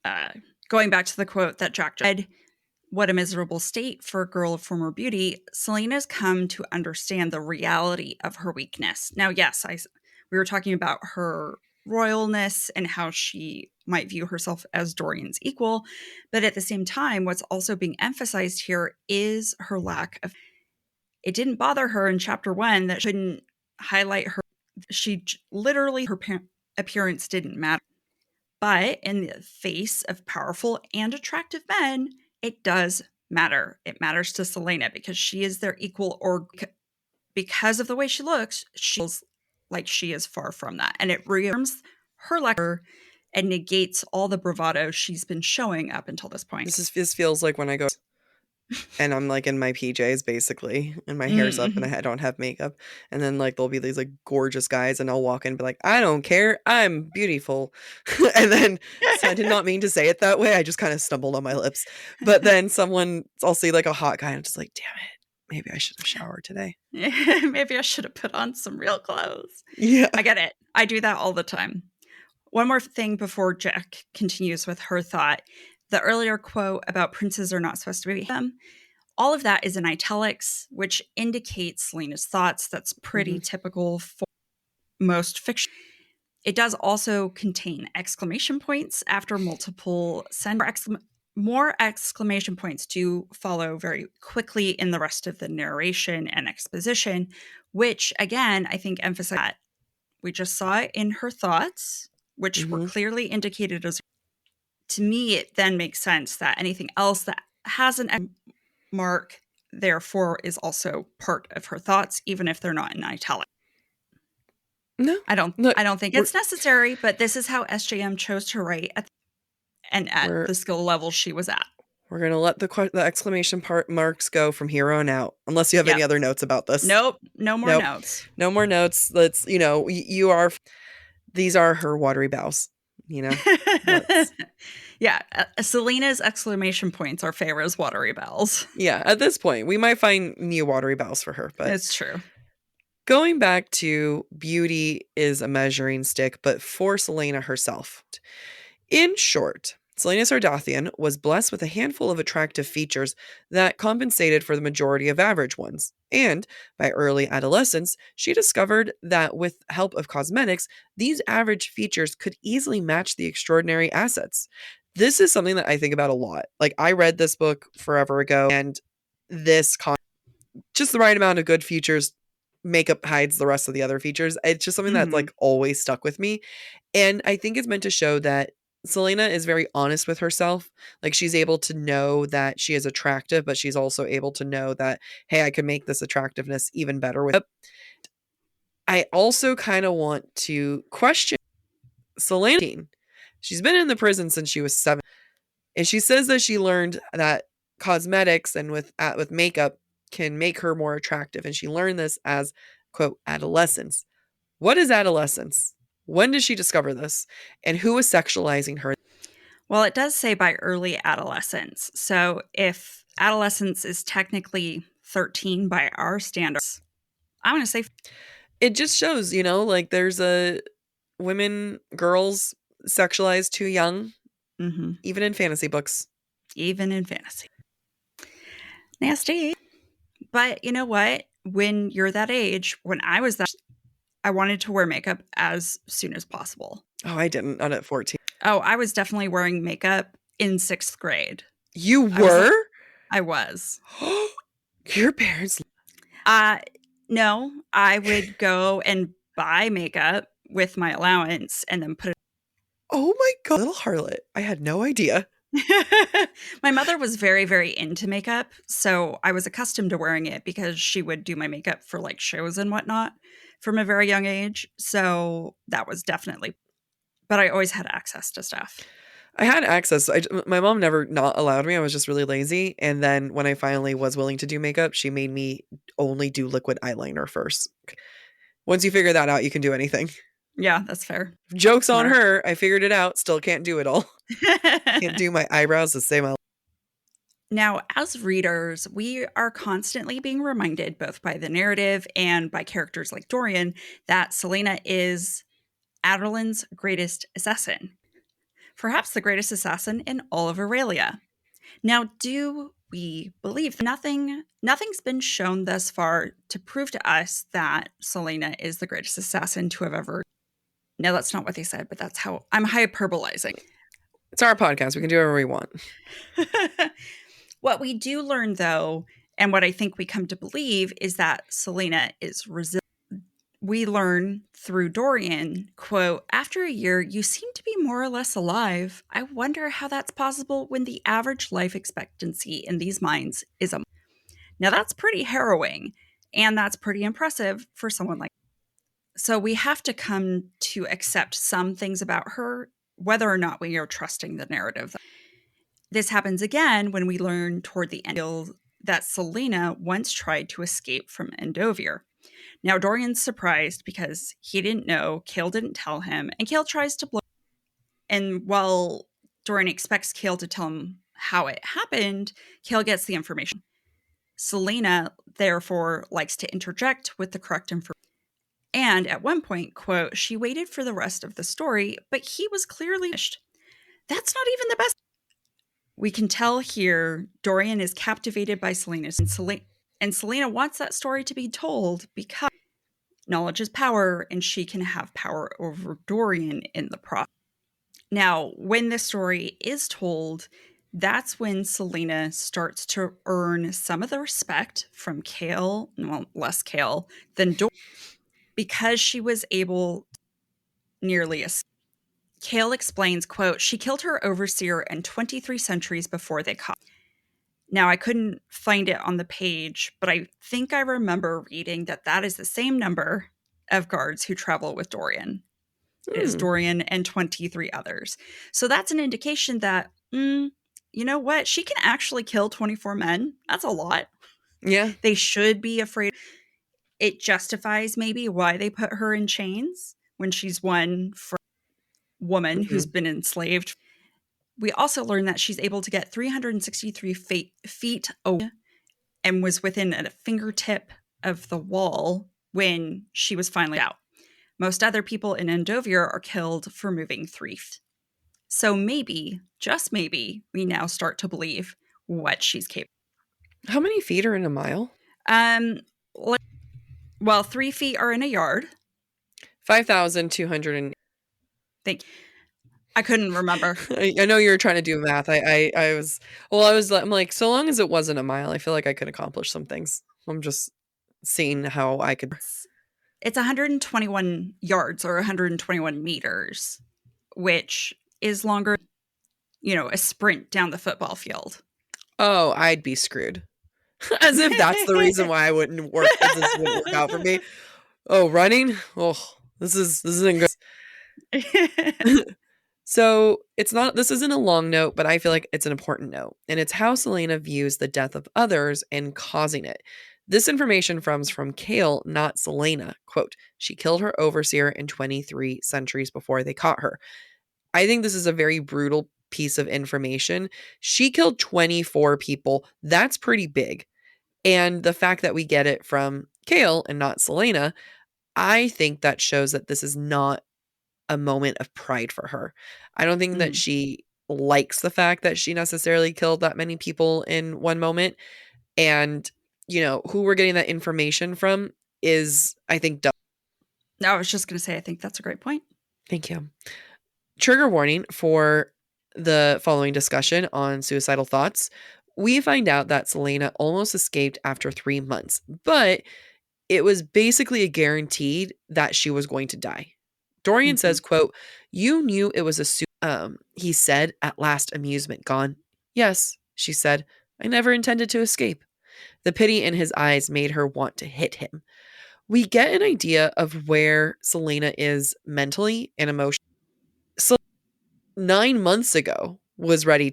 going back to the quote that Jac read, "What a miserable state for a girl of former beauty." Celaena's come to understand the reality of her weakness. Now, yes, we were talking about her royalness and how she might view herself as Dorian's equal, but at the same time, what's also being emphasized here is her lack of. It didn't bother her in chapter 1 that she couldn't highlight her. She literally, her appearance didn't matter. But in the face of powerful and attractive men, it does matter. It matters to Celaena because she is their equal, or because of the way she looks, she feels like she is far from that. And it reaffirms her lecture and negates all the bravado she's been showing up until this point. This feels like when I go and I'm like in my PJs basically, and my hair's up and I don't have makeup, and then like there'll be these like gorgeous guys and I'll walk in and be like, I don't care, I'm beautiful. And then so I did not mean to say it that way, I just kind of stumbled on my lips. But then I'll see like a hot guy and I'm just like, damn it, maybe I should have showered today. Maybe I should have put on some real clothes. Yeah, I get it. I do that all the time. One more thing before Jac continues with her thought. The earlier quote about princes are not supposed to be them, all of that is in italics, which indicates Celaena's thoughts. That's pretty typical for most fiction. It does also contain exclamation points after multiple more exclamation points do follow very quickly in the rest of the narration and exposition, which again, I think emphasize that. We just saw it in her thoughts, which were clearly indicated as. To me, it then makes sense that anything else that has an mark, therefore, is also part of her thoughts, even if they're not in italic. No, I don't think it's necessary, but this is how SJM chose to write at the skill level she was at. We're gonna let the exclamation marks go from here on out, unless you have any other notes about this. Nope, no more notes. No more notes. Let's, these are her watery bows. Yeah, Celaena's exclamation points are Feyre's watery bells. Yeah, at this point, we might find new watery bells for her, but it's true. Going back to beauty is a measuring stick, but for Celaena herself. In short, Celaena Sardothien was blessed with a handful of attractive features that compensated for the majority of average ones. And by early adolescence, she discovered that with help of cosmetics, these average features could easily match the extraordinary assets. This is something that I think about a lot. Like, I read this book forever ago, and just the right amount of good features, makeup hides the rest of the other features. It's just something that's like always stuck with me. And I think it's meant to show that Celaena is very honest with herself. Like, she's able to know that she is attractive, but she's also able to know that, hey, I could make this attractiveness even better with it. I also kind of want to question Celaena. She's been in the prison since she was 7. And she says that she learned that cosmetics and with makeup can make her more attractive. And she learned this as, quote, adolescence. What is adolescence? When did she discover this? And who is sexualizing her? Well, it does say by early adolescence. So if adolescence is technically 13 by our standards, I'm going to say. It just shows, like there's girls sexualized too young, even in fantasy books. Even in fantasy. Nasty. But you know what? When you're that age, when I was that, I wanted to wear makeup as soon as possible. Oh, I didn't. Not at 14. Oh, I was definitely wearing makeup in 6th grade. You were? I was. Your parents? No, I would go and buy makeup with my allowance and then put it. Oh my God, little harlot. I had no idea. My mother was very, very into makeup, so I was accustomed to wearing it because she would do my makeup for like shows and whatnot from a very young age. So that was definitely, but I always had access to stuff. I had access. My mom never not allowed me. I was just really lazy. And then when I finally was willing to do makeup, she made me only do liquid eyeliner first. Once you figure that out, you can do anything. Yeah, that's fair. Joke's on Smart. her. I figured it out. Still can't do it all. Can't do my eyebrows the same. Now, as readers, we are constantly being reminded, both by the narrative and by characters like Dorian, that Celaena is Adarlan's greatest assassin. Perhaps the greatest assassin in all of Aurelia. Now, do we believe nothing's been shown thus far to prove to us that Celaena is the greatest assassin to have ever. No, that's not what they said, but that's how I'm hyperbolizing. It's our podcast. We can do whatever we want. What we do learn, though, and what I think we come to believe, is that Celaena is resilient. We learn through Dorian, quote, "After a year, you seem to be more or less alive. I wonder how that's possible when the average life expectancy in these mines is a." Now, that's pretty harrowing, and that's pretty impressive for someone like. So we have to come to accept some things about her, whether or not we are trusting the narrative. This happens again when we learn toward the end that Celaena once tried to escape from Endovier. Now, Dorian's surprised because he didn't know, Cale didn't tell him, and Cale tries to blow. And while Dorian expects Cale to tell him how it happened, Cale gets the information. Celaena, therefore, likes to interject with the correct information. And at one point, quote, "She waited for the rest of the story, but he was clearly finished." That's not even the best. We can tell here Dorian is captivated by Celaena, and Celaena wants that story to be told because knowledge is power, and she can have power over Dorian in the process. Now, when the story is told, that's when Celaena starts to earn some of the respect from Cale, well, less Cale, than Dorian, because she was able nearly a. Cale explains, quote, "She killed her overseer and 23 sentries before they caught." Now, I couldn't find it on the page, but I think I remember reading that that is the same number of guards who travel with Dorian. It is Dorian and 23 others. So that's an indication that, you know what? She can actually kill 24 men. That's a lot. Yeah. They should be afraid. It justifies maybe why they put her in chains when she's one woman who's been enslaved. We also learn that she's able to get 363 feet away and was within a fingertip of the wall when she was finally out. Most other people in Endovier are killed for moving 3 feet. So maybe, just maybe, we now start to believe what she's capable. How many feet are in a mile? Well, 3 feet are in a yard. 5,200. Thank you. I couldn't remember. I know you were trying to do math. I'm like, so long as it wasn't a mile, I feel like I could accomplish some things. I'm just seeing how I could. It's 121 yards or 121 meters, which is longer, a sprint down the football field. Oh, I'd be screwed. As if that's the reason why I wouldn't work. This wouldn't work out for me. Oh, running? Oh, this isn't good. So this isn't a long note, but I feel like it's an important note. And it's how Celaena views the death of others and causing it. This information comes from Cale, not Celaena. Quote, "She killed her overseer in 23 sentries before they caught her." I think this is a very brutal piece of information. She killed 24 people. That's pretty big. And the fact that we get it from Cale and not Celaena, I think that shows that this is not a moment of pride for her. I don't think that she likes the fact that she necessarily killed that many people in one moment. And, who we're getting that information from is, I think, dumb. No, I was just going to say, I think that's a great point. Thank you. Trigger warning for the following discussion on suicidal thoughts. We find out that Celaena almost escaped after 3 months, but it was basically a guaranteed that she was going to die. Dorian says, quote, "You knew it was a suicide He said, at last amusement gone. Yes, she said, I never intended to escape. The pity in his eyes made her want to hit him. We get an idea of where Celaena is mentally and emotionally. So 9 months ago was ready.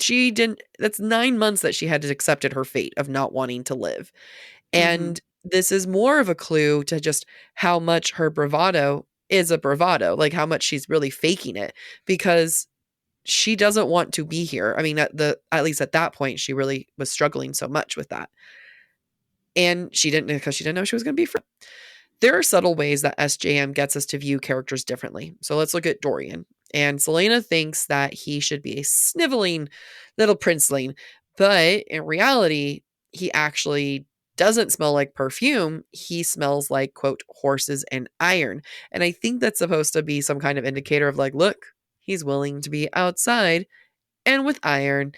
That's 9 months that she had accepted her fate of not wanting to live. And this is more of a clue to just how much her bravado is a bravado, like how much she's really faking it, because she doesn't want to be here. I mean, at least at that point, she really was struggling so much with that. And she didn't know she was going to be free. There are subtle ways that SJM gets us to view characters differently. So let's look at Dorian. And Celaena thinks that he should be a sniveling little princeling, but in reality, he actually doesn't smell like perfume. He smells like, quote, horses and iron. And I think that's supposed to be some kind of indicator of like, look, he's willing to be outside and with iron,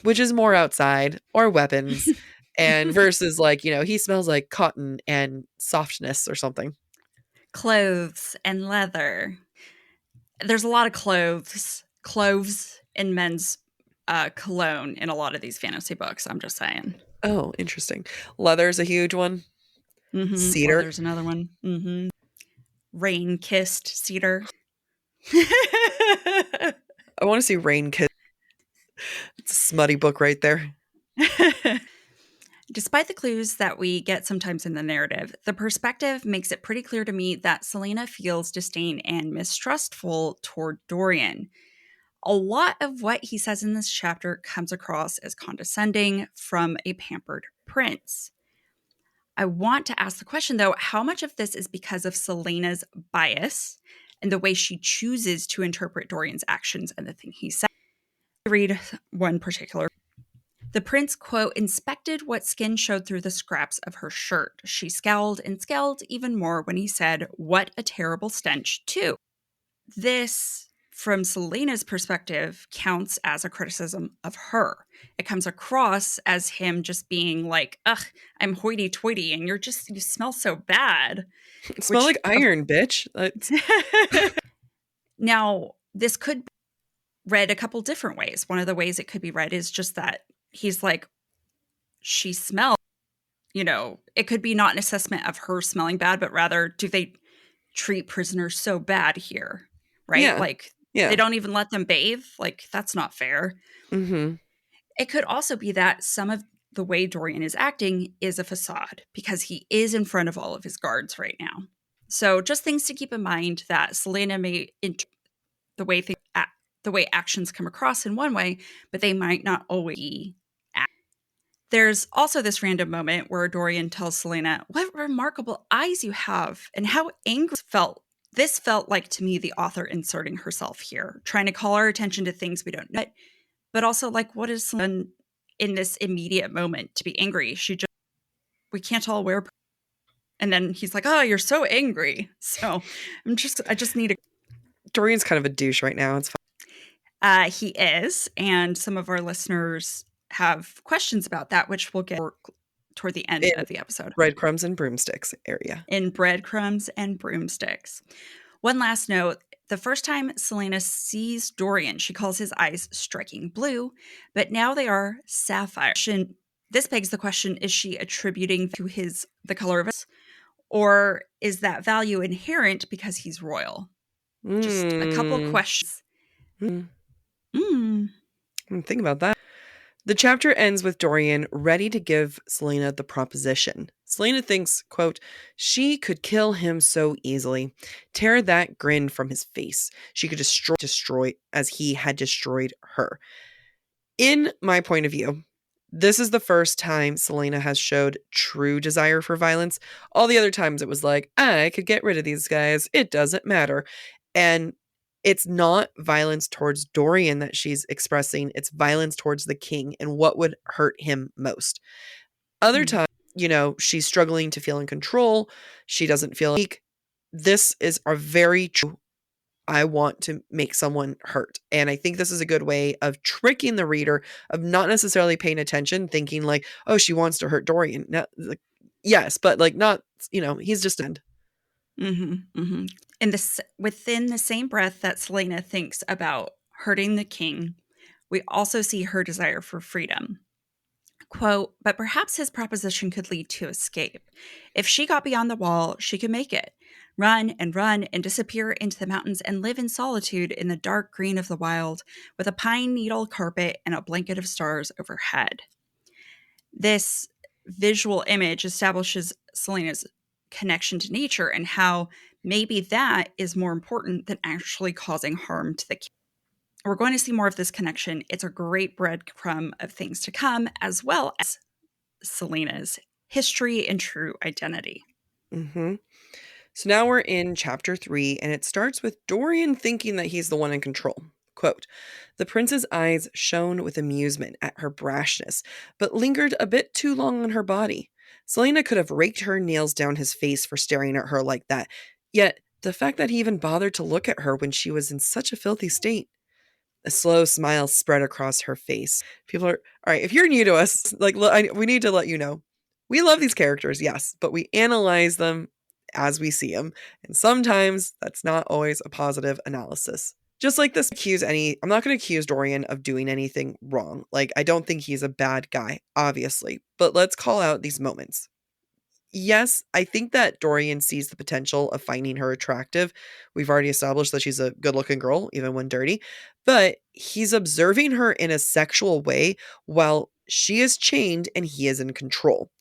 which is more outside, or weapons. And versus like, he smells like cotton and softness or something. Clothes and leather. There's a lot of cloves in men's cologne in a lot of these fantasy books. I'm just saying. Oh, interesting. Leather's a huge one. Cedar. Leather's another one. Rain-kissed cedar. I want to see Rain-kissed. It's a smutty book right there. Despite the clues that we get sometimes in the narrative, the perspective makes it pretty clear to me that Celaena feels disdain and mistrustful toward Dorian. A lot of what he says in this chapter comes across as condescending from a pampered prince. I want to ask the question, though, how much of this is because of Celaena's bias and the way she chooses to interpret Dorian's actions and the thing he said? I read one particular. The prince, quote, inspected what skin showed through the scraps of her shirt. She scowled and scowled even more when he said, what a terrible stench, too. This, from Celaena's perspective, counts as a criticism of her. It comes across as him just being like, ugh, I'm hoity-toity, and you smell so bad. You smell like iron, bitch. Now, this could be read a couple different ways. One of the ways it could be read is just that he's like, she smells, it could be not an assessment of her smelling bad, but rather, do they treat prisoners so bad here? Right? Yeah. They don't even let them bathe. Like, that's not fair. Mm-hmm. It could also be that some of the way Dorian is acting is a facade because he is in front of all of his guards right now. So just things to keep in mind that Celaena may, the way actions come across in one way, but they might not always be. There's also this random moment where Dorian tells Celaena, what remarkable eyes you have, and how angry felt. This felt like, to me, the author inserting herself here, trying to call our attention to things we don't know, but also like, what is Celaena in this immediate moment to be angry? We can't all wear. And then he's like, oh, you're so angry. So I just need a. Dorian's kind of a douche right now. It's fine. He is, and some of our listeners have questions about that, which we'll get toward the end of the episode. Breadcrumbs and broomsticks area. In breadcrumbs and broomsticks. One last note. The first time Celaena sees Dorian, she calls his eyes striking blue, but now they are sapphire. This begs the question, is she attributing to the color of his, or is that value inherent because he's royal? Just a couple questions. Think about that. The chapter ends with Dorian ready to give Celaena the proposition. Celaena thinks, quote, she could kill him so easily, tear that grin from his face. She could destroy as he had destroyed her. In my point of view, this is the first time Celaena has showed true desire for violence. All the other times it was like, I could get rid of these guys. It doesn't matter. And it's not violence towards Dorian that she's expressing. It's violence towards the king and what would hurt him most. Other times, she's struggling to feel in control. She doesn't feel weak. This is a very true, I want to make someone hurt. And I think this is a good way of tricking the reader, of not necessarily paying attention, thinking like, oh, she wants to hurt Dorian. No, like, yes, but like not, he's just end. Mm-hmm, mm-hmm. And within the same breath that Celaena thinks about hurting the king, we also see her desire for freedom. Quote, but perhaps his proposition could lead to escape. If she got beyond the wall, she could make it. Run and disappear into the mountains and live in solitude in the dark green of the wild with a pine needle carpet and a blanket of stars overhead. This visual image establishes Celaena's connection to nature and how maybe that is more important than actually causing harm to the king. We're going to see more of this connection. It's a great breadcrumb of things to come, as well as Celaena's history and true identity. Mm-hmm. So now we're in chapter 3, and it starts with Dorian thinking that he's the one in control. Quote, the prince's eyes shone with amusement at her brashness, but lingered a bit too long on her body. Celaena could have raked her nails down his face for staring at her like that, yet the fact that he even bothered to look at her when she was in such a filthy state. A slow smile spread across her face. People are, all right, if you're new to us, like, we need to let you know, we love these characters, yes, but we analyze them as we see them. And sometimes that's not always a positive analysis. Just like this, I'm not going to accuse Dorian of doing anything wrong. Like, I don't think he's a bad guy, obviously, but let's call out these moments. Yes, I think that Dorian sees the potential of finding her attractive. We've already established that she's a good-looking girl, even when dirty, but he's observing her in a sexual way while she is chained and he is in control.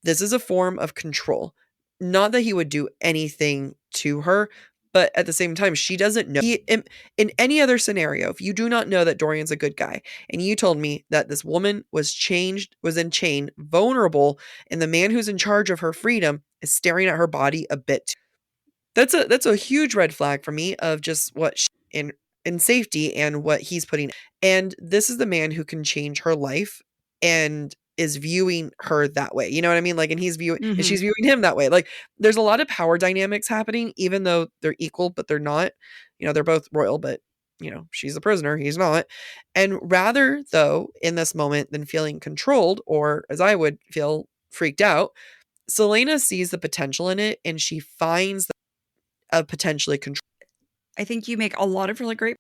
This is a form of control. Not that he would do anything to her, but at the same time, she doesn't know. In any other scenario, if you do not know that Dorian's a good guy, and you told me that this woman was in chain, vulnerable, and the man who's in charge of her freedom is staring at her body a bit too, that's a huge red flag for me of just what in safety and what he's putting. And this is the man who can change her life and is viewing her that way. You know what I mean? Like, and and she's viewing him that way. Like, there's a lot of power dynamics happening, even though they're equal, but they're not. They're both royal, but she's a prisoner, he's not. And rather, though, in this moment than feeling controlled, or as I would feel, freaked out, Celaena sees the potential in it, and she finds a potentially control. I think you make a lot of really great.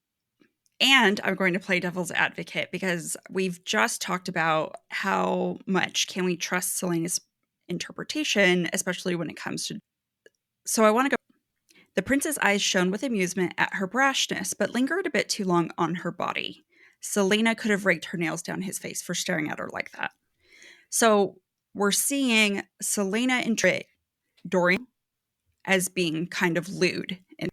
And I'm going to play devil's advocate because we've just talked about how much can we trust Celaena's interpretation, especially when it comes to. So I want to go. The prince's eyes shone with amusement at her brashness, but lingered a bit too long on her body. Celaena could have raked her nails down his face for staring at her like that. So we're seeing Celaena interpret Dorian as being kind of lewd. And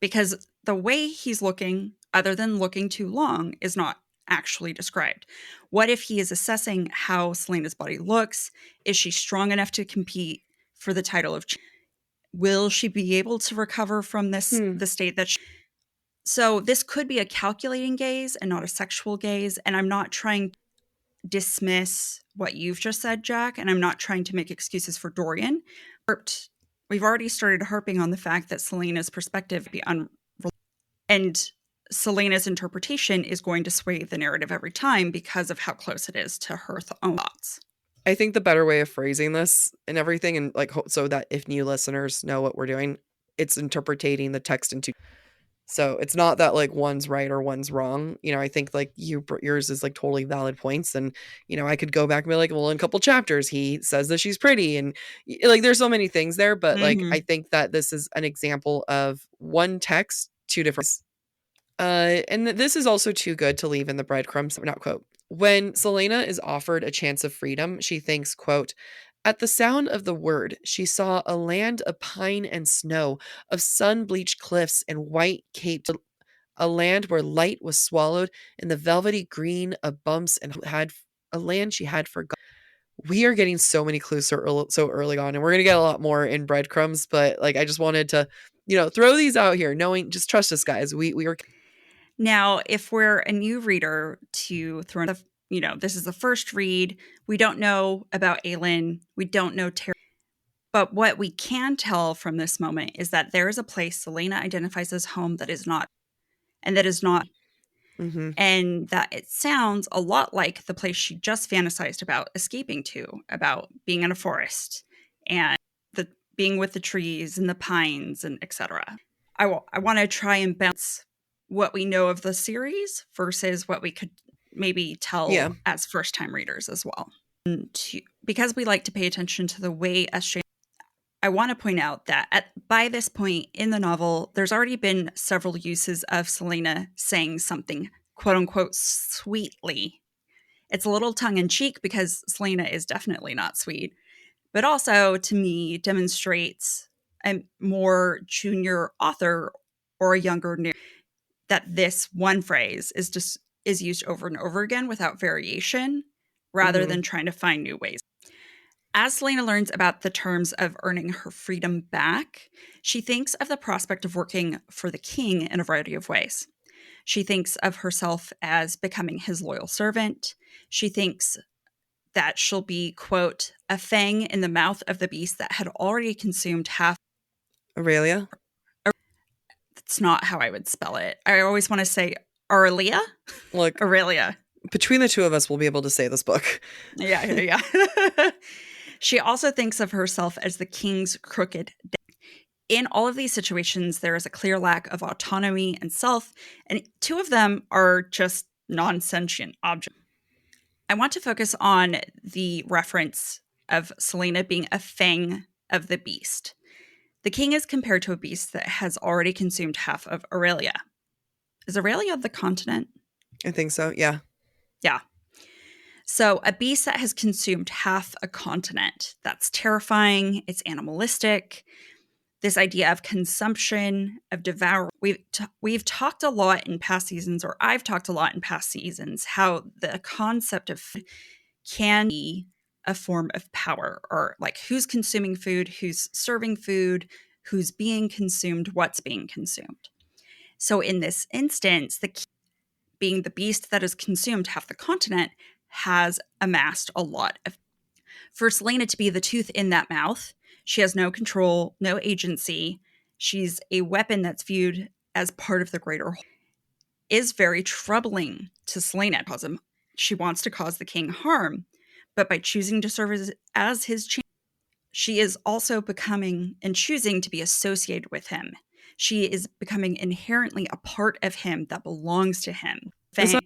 because the way he's looking, other than looking too long, is not actually described. What if he is assessing how Celaena's body looks? Is she strong enough to compete for the title of will she be able to recover from the state that she. So this could be a calculating gaze and not a sexual gaze. And I'm not trying to dismiss what you've just said, Jack, and I'm not trying to make excuses for Dorian. We've already started harping on the fact that Celaena's perspective be and Celaena's interpretation is going to sway the narrative every time because of how close it is to her own thoughts. I think the better way of phrasing this and everything, and like so that if new listeners know what we're doing, it's interpreting the text into. So it's not that like one's right or one's wrong. I think like yours is like totally valid points. And, I could go back and be like, well, in a couple chapters, he says that she's pretty. And like, there's so many things there. But like, I think that this is an example of one text, two different. And this is also too good to leave in the breadcrumbs. Not quote. When Celaena is offered a chance of freedom, she thinks, quote, at the sound of the word, she saw a land of pine and snow, of sun-bleached cliffs and white-caped, a land where light was swallowed in the velvety green of bumps and had a land she had forgotten. We are getting so many clues so early on, and we're going to get a lot more in breadcrumbs, but like I just wanted to, throw these out here, knowing, just trust us, guys. We are. Now, if we're a new reader to throw this is the first read. We don't know about Aelin. We don't know Terry. But what we can tell from this moment is that there is a place Celaena identifies as home that is not. And that it sounds a lot like the place she just fantasized about escaping to, about being in a forest and being with the trees and the pines and etc. I want to try and balance what we know of the series versus what we could maybe tell as first-time readers as well. Because we like to pay attention to the way SJ, I want to point out that by this point in the novel, there's already been several uses of Celaena saying something quote-unquote sweetly. It's a little tongue-in-cheek because Celaena is definitely not sweet, but also, to me, demonstrates a more junior author or a younger narrator that this one phrase is used over and over again without variation, rather than trying to find new ways. As Celaena learns about the terms of earning her freedom back, she thinks of the prospect of working for the king in a variety of ways. She thinks of herself as becoming his loyal servant. She thinks that she'll be, quote, a fang in the mouth of the beast that had already consumed half. Aurelia? That's not how I would spell it. I always want to say Aurelia. Look, Aurelia. Between the two of us, we'll be able to say this book. Yeah. She also thinks of herself as the king's crooked. In all of these situations, there is a clear lack of autonomy and self, and two of them are just non-sentient objects. I want to focus on the reference of Celaena being a fang of the beast. The king is compared to a beast that has already consumed half of Aurelia. Is Aurelia the continent? I think so, yeah. Yeah. So a beast that has consumed half a continent. That's terrifying. It's animalistic. This idea of consumption, of devour. We've talked a lot in past seasons, or I've talked a lot in past seasons, how the concept of food can be a form of power, or like who's consuming food, who's serving food, who's being consumed, what's being consumed. So in this instance, the king, being the beast that has consumed half the continent, has amassed a lot of. For Celaena to be the tooth in that mouth, she has no control, no agency. She's a weapon that's viewed as part of the greater whole. Is very troubling to Celaena. She wants to cause the king harm, but by choosing to serve as his champion, she is also becoming and choosing to be associated with him. She is becoming inherently a part of him that belongs to him. Fang.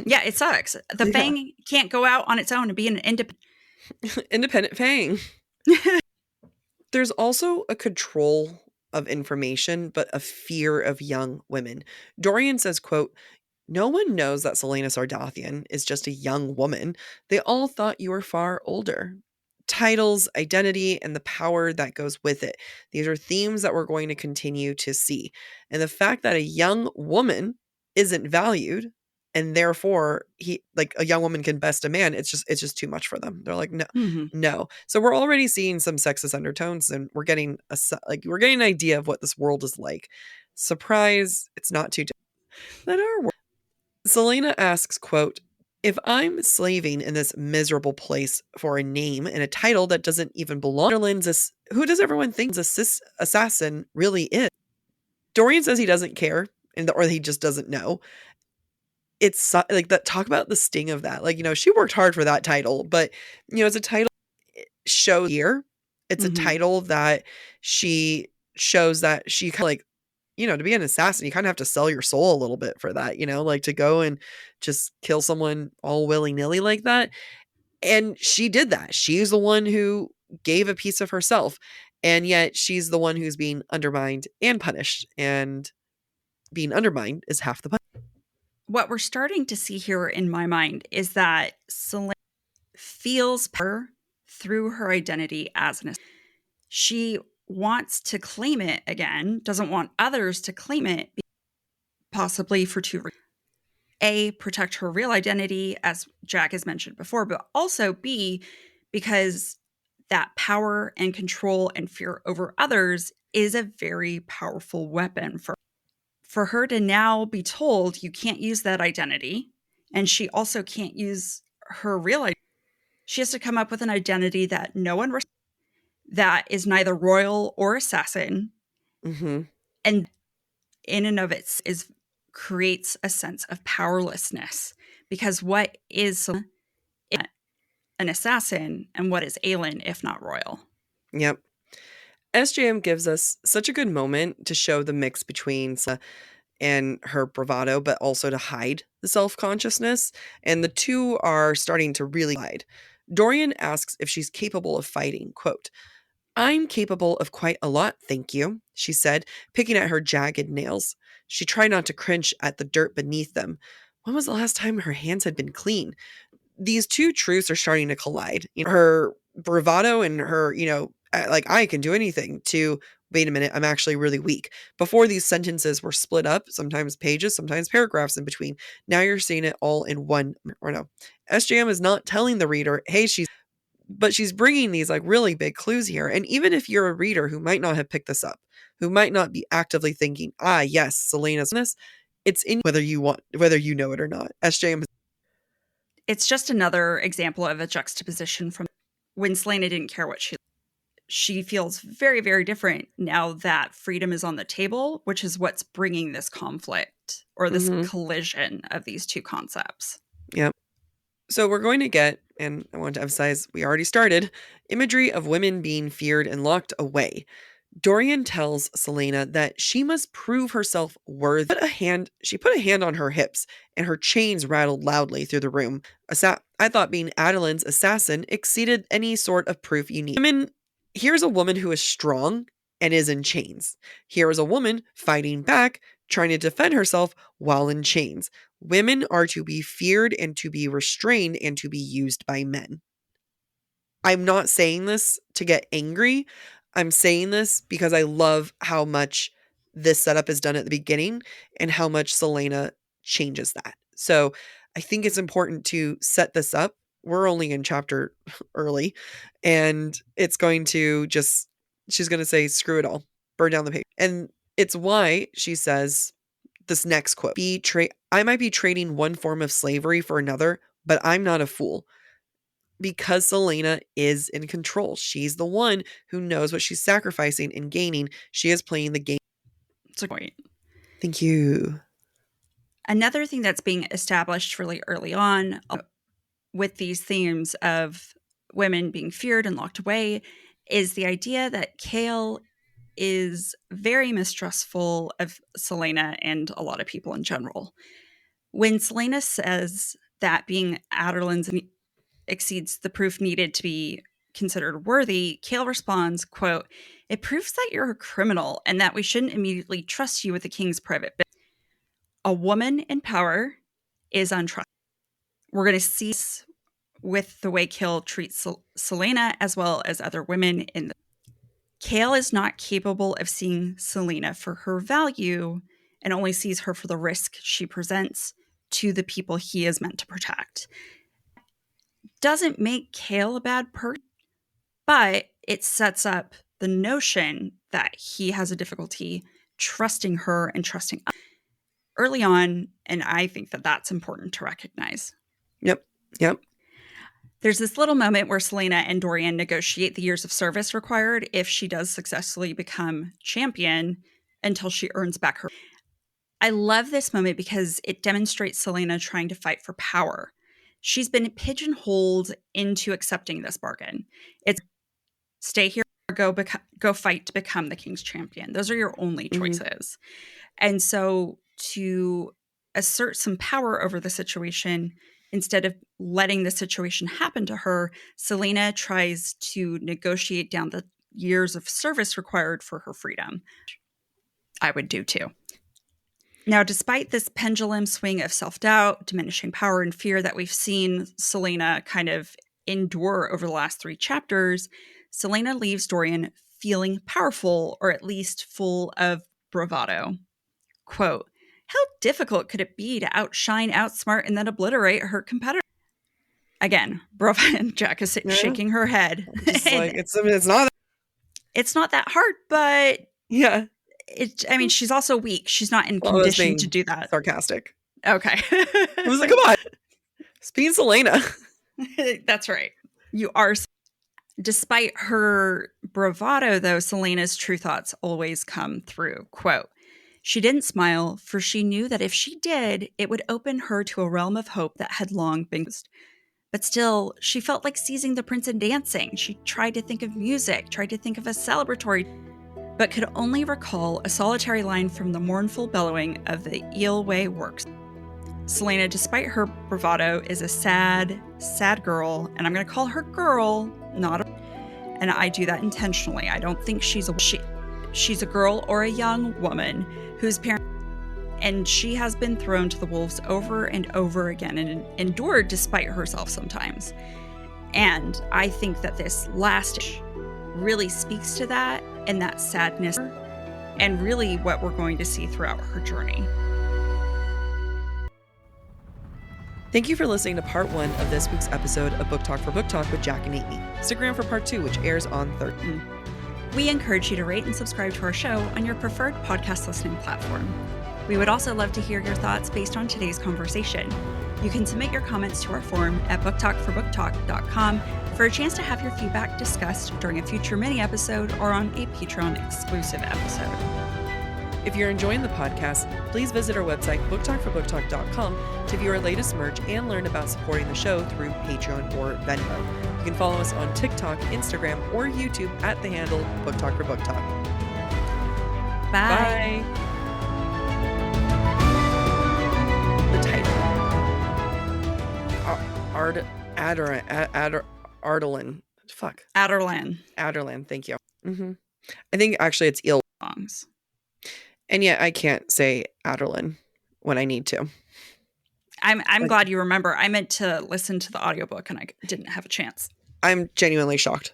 Yeah, it sucks. The Fang can't go out on its own and be an independent Fang. There's also a control of information, but a fear of young women. Dorian says, quote, "No one knows that Celaena Sardothien is just a young woman. They all thought you were far older." Titles, identity, and the power that goes with it. These are themes that we're going to continue to see. And the fact that a young woman isn't valued, and therefore a young woman can best a man, it's just too much for them. They're like, no. So we're already seeing some sexist undertones, and we're getting an idea of what this world is like. Surprise, it's not too different than our world. Celaena asks, quote, "If I'm slaving in this miserable place for a name and a title that doesn't even belong, who does everyone think this assassin really is?" Dorian says he doesn't care, or he just doesn't know. It's like that. Talk about the sting of that. She worked hard for that title, but it's a title show here. It's a title that she shows that she kind of to be an assassin, you kind of have to sell your soul a little bit for that, to go and just kill someone all willy-nilly like that. And she did that. She's the one who gave a piece of herself, and yet she's the one who's being undermined and punished, and being undermined is half the punishment. What we're starting to see here in my mind is that Celaena feels power through her identity as an assassin. She wants to claim it again, doesn't want others to claim it, possibly for two reasons. A, protect her real identity, as Jac has mentioned before, but also B, because that power and control and fear over others is a very powerful weapon for her to now be told you can't use that identity, and she also can't use her real identity. She has to come up with an identity that no one respects, that is neither royal or assassin, and in and of it creates a sense of powerlessness, because what is an assassin and what is Aelin if not royal? Yep. SJM gives us such a good moment to show the mix between and her bravado, but also to hide the self-consciousness. And the two are starting to really hide. Dorian asks if she's capable of fighting. Quote, "I'm capable of quite a lot, thank you," she said, picking at her jagged nails. She tried not to cringe at the dirt beneath them. When was the last time her hands had been clean? These two truths are starting to collide. Her bravado and her, like, I can do anything, to, wait a minute, I'm actually really weak. Before, these sentences were split up, sometimes pages, sometimes paragraphs in between. Now you're seeing it all in one, or no. SJM is not telling the reader, hey, but she's bringing these like really big clues here. And even if you're a reader who might not have picked this up, who might not be actively thinking, yes, Celaena's this, it's in whether you know it or not. SJM. It's just another example of a juxtaposition from when Celaena didn't care what she feels very, very different now that freedom is on the table, which is what's bringing this conflict or this collision of these two concepts. Yep. So we're going to get, and I want to emphasize, we already started, imagery of women being feared and locked away. Dorian tells Celaena that she must prove herself worthy. She put a hand on her hips, and her chains rattled loudly through the room. I thought being Adarlan's assassin exceeded any sort of proof you need. Here's a woman who is strong and is in chains. Here is a woman fighting back, trying to defend herself while in chains. Women are to be feared and to be restrained and to be used by men. I'm not saying this to get angry. I'm saying this because I love how much this setup is done at the beginning and how much Celaena changes that. So I think it's important to set this up. We're only in chapter early, and it's going to she's going to say, screw it all, burn down the page. And it's why she says this next quote, I might be trading one form of slavery for another, but I'm not a fool. Because Celaena is in control. She's the one who knows what she's sacrificing and gaining. She is playing the game. It's a point. Thank you. Another thing that's being established really early on with these themes of women being feared and locked away is the idea that Chaol is very mistrustful of Celaena and a lot of people in general. When Celaena says that being Adarlan's exceeds the proof needed to be considered worthy, Chaol responds, quote, "It proves that you're a criminal and that we shouldn't immediately trust you with the king's private business." A woman in power is untrustworthy. We're going to see this with the way Chaol treats Celaena as well as other women in the Chaol is not capable of seeing Celaena for her value and only sees her for the risk she presents to the people he is meant to protect. Doesn't make Chaol a bad person, but it sets up the notion that he has a difficulty trusting her and trusting us early on, and I think that that's important to recognize. Yep. There's this little moment where Celaena and Dorian negotiate the years of service required if she does successfully become champion until she earns back her. I love this moment because it demonstrates Celaena trying to fight for power. She's been pigeonholed into accepting this bargain. It's stay here or go fight to become the king's champion. Those are your only choices. And so to assert some power over the situation, instead of letting the situation happen to her, Celaena tries to negotiate down the years of service required for her freedom. I would do too. Now, despite this pendulum swing of self-doubt, diminishing power, and fear that we've seen Celaena kind of endure over the last 3 chapters, Celaena leaves Dorian feeling powerful, or at least full of bravado. Quote, "How difficult could it be to outshine, outsmart, and then obliterate her competitor?" Again, Brava and Jac is shaking her head. It's not. It's not that hard, but yeah. She's also weak. She's not in condition to do that. Sarcastic. Okay. I was like, come on. It's being Celaena. That's right. You are. Despite her bravado, though, Celaena's true thoughts always come through. Quote, "She didn't smile, for she knew that if she did, it would open her to a realm of hope that had long been closed. But still, she felt like seizing the prince and dancing. She tried to think of music, tried to think of a celebratory. but could only recall a solitary line from the mournful bellowing of the eelway works. Celaena, despite her bravado, is a sad, sad girl, and I'm going to call her girl, not a... And I do that intentionally. I don't think she's a girl or a young woman whose parents... And she has been thrown to the wolves over and over again and endured despite herself sometimes. And I think that this last really speaks to that and that sadness and really what we're going to see throughout her journey. Thank you for listening to part 1 of this week's episode of Book Talk for Book Talk with Jac and Amy. Stick around for part 2, which airs on Thursday. We encourage you to rate and subscribe to our show on your preferred podcast listening platform. We would also love to hear your thoughts based on today's conversation. You can submit your comments to our form at booktalkforbooktalk.com for a chance to have your feedback discussed during a future mini episode or on a Patreon exclusive episode. If you're enjoying the podcast, please visit our website, booktalkforbooktalk.com, to view our latest merch and learn about supporting the show through Patreon or Venmo. You can follow us on TikTok, Instagram, or YouTube at the handle booktalkforbooktalk. Bye. Bye. The title. Adarlan. Fuck. Adarlan. Thank you. I think actually it's ill. Songs. And yet I can't say Adarlan when I need to. I'm glad you remember. I meant to listen to the audiobook and I didn't have a chance. I'm genuinely shocked.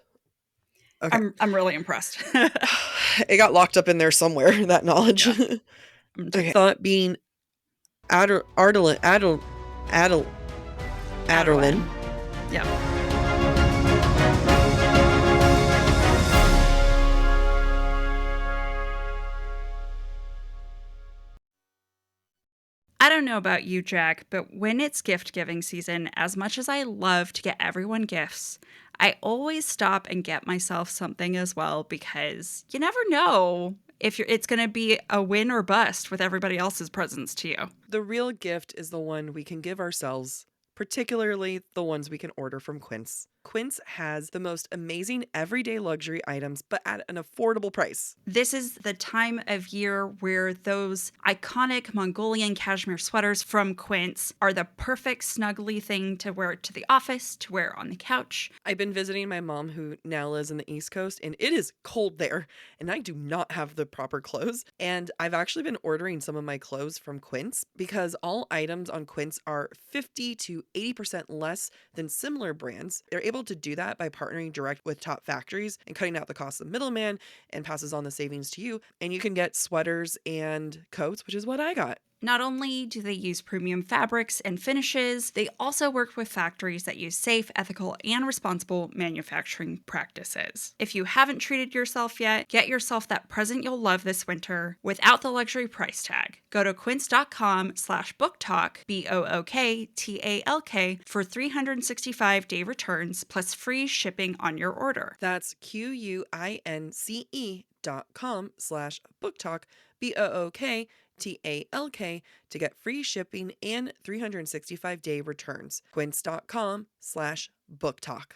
Okay. I'm really impressed. It got locked up in there somewhere, that knowledge. Yeah. Okay. Thought being Adarlan. Yeah. I don't know about you, Jack, but when it's gift giving season, as much as I love to get everyone gifts, I always stop and get myself something as well because you never know if it's going to be a win or bust with everybody else's presents to you. The real gift is the one we can give ourselves, particularly the ones we can order from Quince. Quince has the most amazing everyday luxury items, but at an affordable price. This is the time of year where those iconic Mongolian cashmere sweaters from Quince are the perfect snuggly thing to wear to the office, to wear on the couch. I've been visiting my mom who now lives in the East Coast, and it is cold there, and I do not have the proper clothes. And I've actually been ordering some of my clothes from Quince because all items on Quince are 50 to 80% less than similar brands. They're able to do that by partnering direct with top factories and cutting out the cost of middleman, and passes on the savings to you. And you can get sweaters and coats, which is what I got. Not only do they use premium fabrics and finishes, they also work with factories that use safe, ethical, and responsible manufacturing practices. If you haven't treated yourself yet, get yourself that present you'll love this winter without the luxury price tag. Go to quince.com/booktalk, BOOKTALK, for 365-day returns plus free shipping on your order. That's QUINCE.com/booktalk, BOOKTALK, to get free shipping and 365-day returns. Quince.com/booktalk.